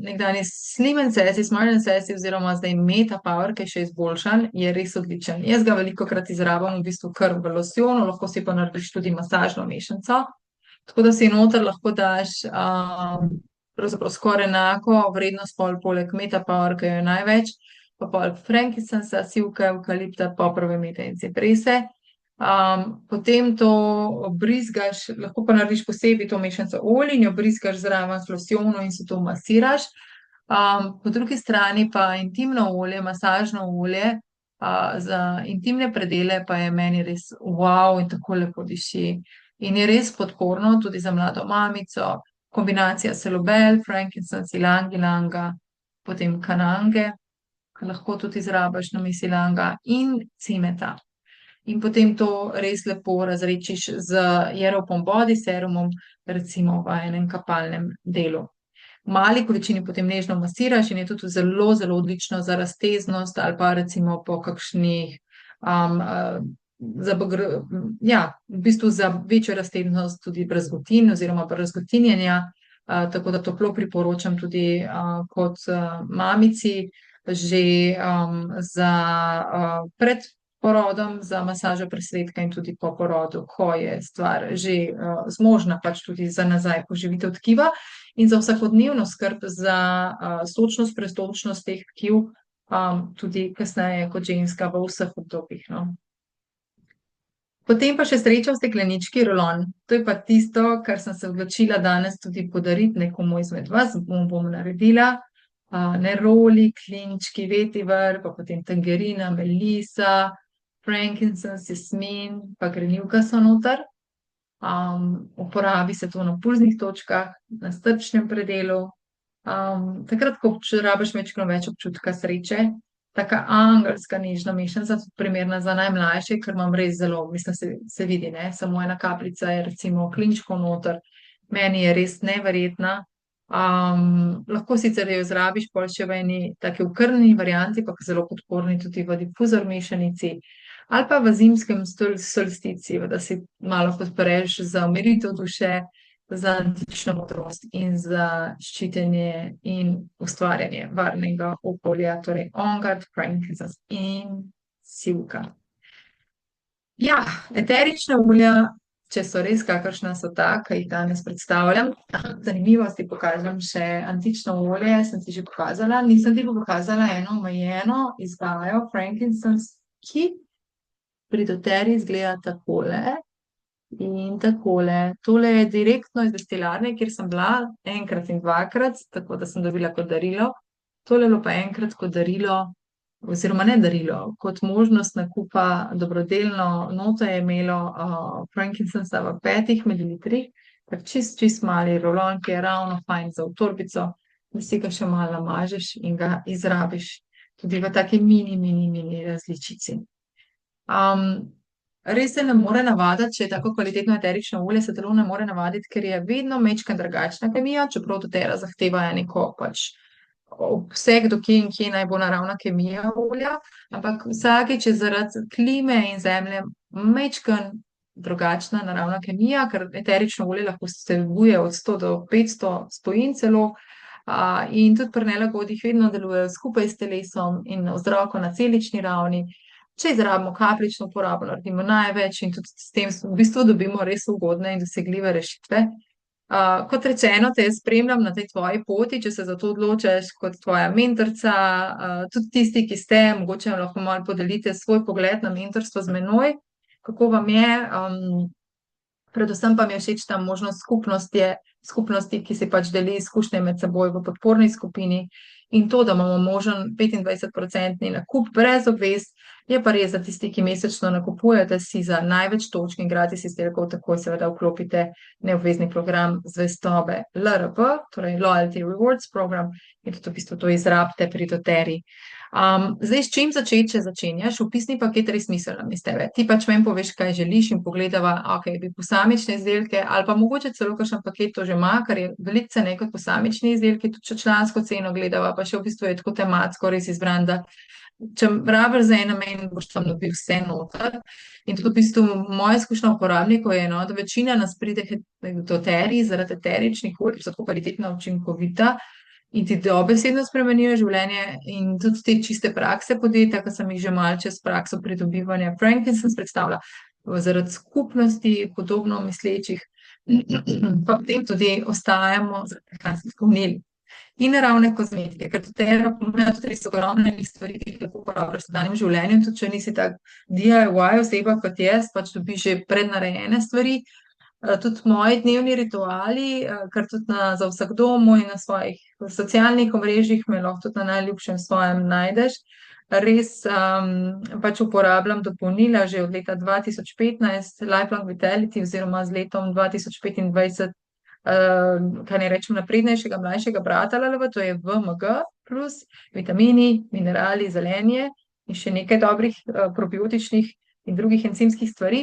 nekdanji Slim and Sassy, Smart and Sassy oziroma zdaj Meta Power, ki je še izboljšan, je res odličen. Jaz ga velikokrat izrabim v bistvu kar v losjonu, lahko si pa narediš tudi masažno mešanico. Tako da si noter lahko daš pravzaprav skoraj enako vrednost poleg Meta Power, ki jo je največ, pa poleg frankincensa, sivke, evkalipta, poprove, mete in ciprese. Potem to brizgaš, lahko pa narediš posebej to mešanico olj in jo brizgaš zraven z losjonom in si to masiraš. Po drugi strani pa intimno olje, masažno olje, za intimne predele pa je meni res wow in tako lepo diši. In je res podporno tudi za mlado mamico, kombinacija selobel, frankincense, ilanga, potem kanange, ki lahko tudi izrabiš namesto ilanga, in cimeta. In potem to res lepo razrečiš z Aerofom body serumom, recimo v enem kapalnem delu. V mali količini potem nežno masiraš in je tudi zelo, zelo odlično za razteznost ali pa recimo po kakšnih, v bistvu za večjo razteznost tudi brazgotin oziroma brazgotinjenja, tako da toplo priporočam tudi kot mamici že za pred porodom, za masažo presledka in tudi po porodu, ko je stvar že zmožna pač tudi za nazaj poživitev tkiva in za vsakodnevno skrb za sočnost, prestočnost teh tkiv, tudi kasneje kot ženska v vseh obdobjih, no. Potem pa še sreča v steklenički rulon. To je pa tisto, kar sem se odločila danes tudi podariti nekomu izmed vas, bom naredila. Neroli, klinčki, vetiver, pa potem tangerina, melisa, frankincense, jasmin, pa grenivka so noter. Uporabi se to na pulznih točkah, na srčnem predelu. Takrat, ko rabiš majčkeno več občutka sreče, taka angelska nežna mešanica, tudi primerna za najmlajše, ker imam res zelo, mislim, se vidi, ne, samo ena kapljica je recimo klinčkov noter, meni je res neverjetna. Lahko sicer jo izrabiš pol še v eni taki okrnjeni varianti, pa zelo podporni tudi v difuzor mešanici, ali pa v zimskem solsticiju, da si malo podpreš za umiritev duše, za antično modrost in za ščitenje in ustvarjanje varnega okolja, torej On Guard, frankincense in sivka. Ja, eterična olja, če so res kakršna so ta, ki jih danes predstavljam. Zanimivo, ti pokažem še antično olje, sem ti že pokazala, nisem ti pa pokazala eno omejeno izdajo frankincense, ki pri doTERRA izgleda takole. In takole, tole je direktno iz destilarne, kjer sem bila enkrat in dvakrat, tako da sem dobila kot darilo. Tole je bilo pa enkrat kot darilo, oziroma ne darilo, kot možnost nakupa dobrodelno. Noto je imelo frankincensa v 5 ml, tak čist mali rolon, ki je ravno fajn za v torbico, da si ga še malo namažeš in ga izrabiš tudi v taki mini različici. Res se ne more navaditi, če je tako kvalitetno eterično olje, se telo ne more navaditi, ker je vedno majčkeno drugačna kemija, čeprav doTERRA zahteva neko pač obseg, do kje in kje naj bo naravna kemija olja, ampak vsakič je zaradi klime in zemlje majčkeno drugačna naravna kemija, ker eterično olje lahko vsebuje od 100 do 500 spojin celo, in tudi pri nelagodjih vedno delujejo skupaj s telesom in vzroko na celični ravni. Če izrabimo kapljično uporabo, naredimo največ in tudi s tem v bistvu dobimo res ugodne in dosegljive rešitve. Kot rečeno, te spremljam na tej tvoji poti, če se za to odločiš kot tvoja mentorica, tudi tisti, ki ste, mogoče lahko malo podelite svoj pogled na mentorstvo z menoj, kako vam je. Predvsem pa mi je všeč ta možnost skupnosti, ki si pač deli izkušnje med seboj v podporni skupini, in to, da imamo možen 25% nakup brez obvez, je pa res za tisti, ki mesečno nakupujete, si za največ točk in gratis izdelkov takoj seveda vklopite neobvezni program zvestobe LRP, torej Loyalty Rewards program, in tudi v bistvu to izrabite pri doTERRI. Zdaj, s čim začeti, če začenjaš? Vpisni paket res smiselno iz tebe. Ti pač meni poveš, kaj želiš, in pogledava, ok, bi posamične izdelke, ali pa mogoče celo kakšen paket to že ima, ker je veliko cene kot posamični izdelki, tudi če člansko ceno gledava, pa še v bistvu je tako tematsko res izbran, da če rabiš za en namen, boš tam dobil vse noter. In tudi v bistvu moja izkušnja uporabnikov je, da večina nas pride k doTERRI zaradi eteričnih olj, ki so tako kvalitetna, učinkovita in ti dobesedno spremenijo življenje, in tudi te čiste prakse podjetja, ki sem jih že malo čez prakso pridobivanja frankincensa predstavila, zaradi skupnosti podobno mislečih, pa potem tudi ostajamo zaradi prehranskih vnelj in naravne kozmetike, ker doTERRA ponuja tudi res ogromno stvari, ki jih lahko uporabljaš v vsakdanjem življenju, tudi če nisi tak DIY oseba kot jaz, pač dobiš že prednarejene stvari. Tudi moji dnevni rituali, ker tudi za vsakdomu in na svojih socialnih omrežjih me lahko tudi na najljubšem svojem najdeš. Res pač uporabljam dopolnila že od leta 2015, Lifelong Vitality, oziroma z letom 2025, kaj ne rečem, naprednejšega mlajšega brata LLV, to je VMG plus vitamini, minerali, zelenje in še nekaj dobrih probiotičnih in drugih encimskih stvari.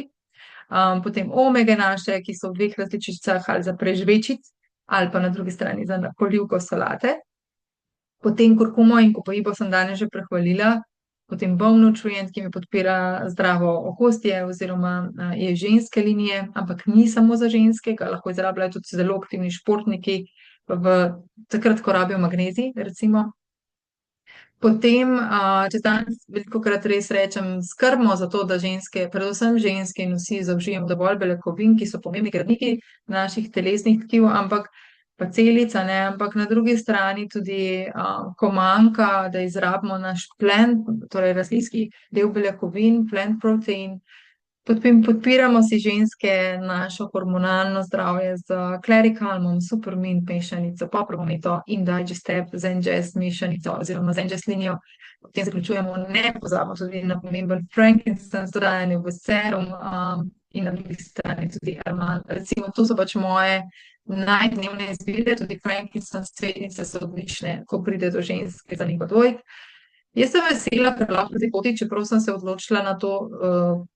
Potem omege naše, ki so v 2 različicah, ali za prežvečic, ali pa na drugi strani za polivko solate. Potem kurkumo in kopoibo sem danes že prehvalila. Potem Bone Nutrient, ki mi podpira zdravo okostje, oziroma je ženske linije, ampak ni samo za ženske, ga lahko izrabljajo tudi zelo aktivni športniki, takrat, ko rabijo magnezij, recimo. Potem, če danes velikokrat res rečem, skrbimo za to, da ženske, predvsem ženske in vsi zaužijemo dovolj beljakovin, ki so pomembni gradniki naših telesnih tkiv, ampak pa celica, ne, ampak na drugi strani tudi, ko manjka, da izrabimo naš plant, torej rastlinski del beljakovin, plant protein. Podpiramo si ženske našo hormonalno zdravje z Clarikalmom, Supermin mešanico, Poprometo in Digestep, Zengest mešanico oziroma Zengest linijo. Potem zaključujemo, ne pozabimo tudi na pomemben frankincense, dodajanje v serum, in na drugi strani tudi Armand. Recimo, to so pač moje najdnevne izbire, tudi frankincense cvetnice so odlične, ko pride do ženske za neko dojk. Jaz sem vesela, ker lahko po tej poti, čeprav sem se odločila na to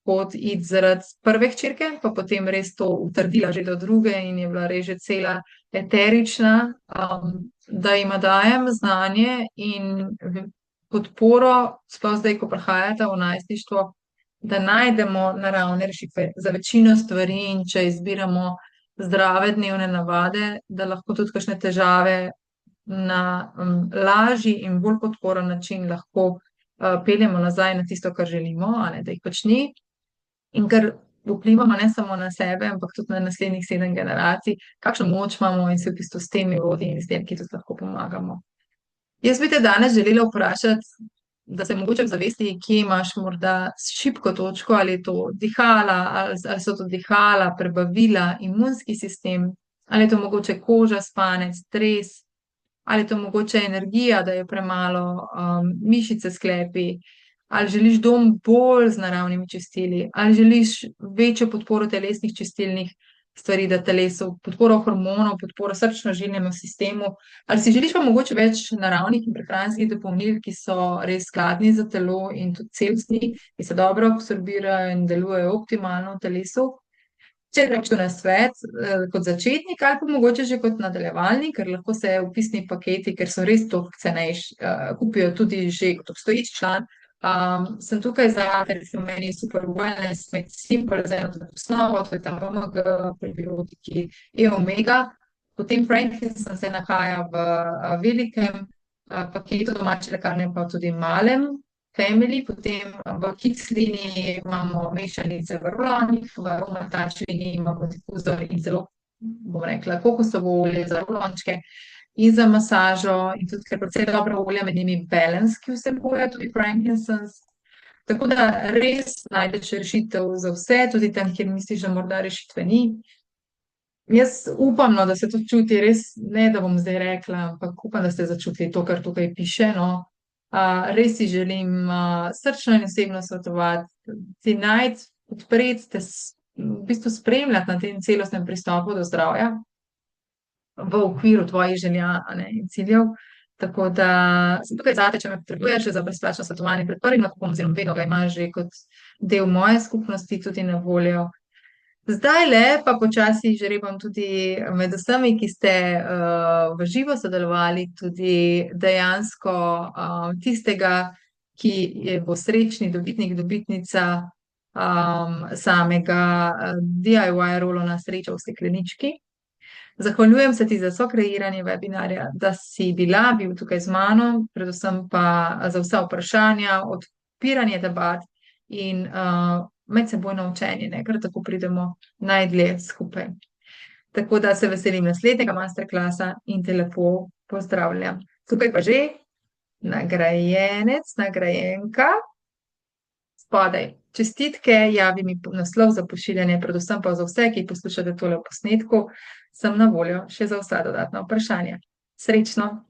pot iti zaradi prve hčerke, pa potem res to utrdila že do druge in je bila res že cela eterična, da jima dajem znanje in podporo, sploh zdaj, ko prihajata v najstništvo, da najdemo naravne rešitve za večino stvari, in če izbiramo zdrave dnevne navade, da lahko tudi kakšne težave na lažji in bolj podporen način lahko peljemo nazaj na tisto, kar želimo, da jih pač ni. In ker vplivamo ne samo na sebe, ampak tudi na naslednjih 7 generacij, kakšno moč imamo in si v bistvu s temi orodji in izdelki tudi lahko pomagamo. Jaz bi te danes želela vprašati, da se mogoče zavesti, kje imaš morda šibko točko, ali je to dihala, ali so to dihala, prebavila, imunski sistem, ali je to mogoče koža, spanec, stres, ali je to mogoče energija, da je premalo, mišice, sklepi, ali želiš dom bolj z naravnimi čistili, ali želiš večjo podporo telesnih čistilnih stvari, da telesu, podporo hormonov, podporo srčno-žilnemu sistemu, ali si želiš pa mogoče več naravnih in prehranskih dopolnil, ki so res skladni za telo in tudi celostni, ki se dobro absorbirajo in delujejo optimalno v telesu. Če greš tu na svet, kot začetnik ali pa mogoče že kot nadaljevalnik, ker lahko se vpisni paketi, ker so res toliko cenejši, kupijo tudi že kot obstoječ član. Sem tukaj zate, recimo meni je super wellness, med simple z eno tako osnovo, to je ta OMG, prebiotiki, E-omega. Potem Frankincense se nahaja v velikem paketu domače lekarne, pa tudi malem family, potem v kids liniji imamo mešanice v rulonih, v aromatač liniji imamo difuzor in zelo, bom rekla, kokosovo olje za rulončke in za masažo in tudi ker precej dobra olja, med njimi balance, ki vsebuje tudi frankincense. Tako da res najdeš rešitev za vse, tudi tam, kjer misliš, da morda rešitve ni. Jaz upam, no, da se to čuti, res ne, da bom zdaj rekla, ampak upam, da ste začutili to, kar tukaj piše, no. Res si želim srčno in osebno svetovati, ti najti, podpreti, te v bistvu spremljati na tem celostnem pristopu do zdravja v okviru tvojih želja, a ne, in ciljev. Tako da sem tukaj zate, če me potrebuješ za brezplačno svetovanje pred prvim nakupom, oziroma vedno ga imaš že kot del moje skupnosti tudi na voljo. Zdajle pa počasi žrebam tudi med vsemi, ki ste v živo sodelovali, tudi dejansko tistega, ki bo srečni dobitnik, dobitnica samega DIY rolona Sreča v steklenički. Zahvaljujem se ti za sokreiranje webinarja, da si bil tukaj z mano, predvsem pa za vsa vprašanja, odpiranje debat in medsebojno učenje, ne, ker tako pridemo najdlje skupaj. Tako da se veselim naslednjega masterklasa in te lepo pozdravljam. Tukaj pa že nagrajenec, nagrajenka. Spodaj čestitke, javi mi naslov za pošiljanje, predvsem pa za vse, ki poslušate tole v posnetku, sem na voljo še za vsa dodatna vprašanja. Srečno!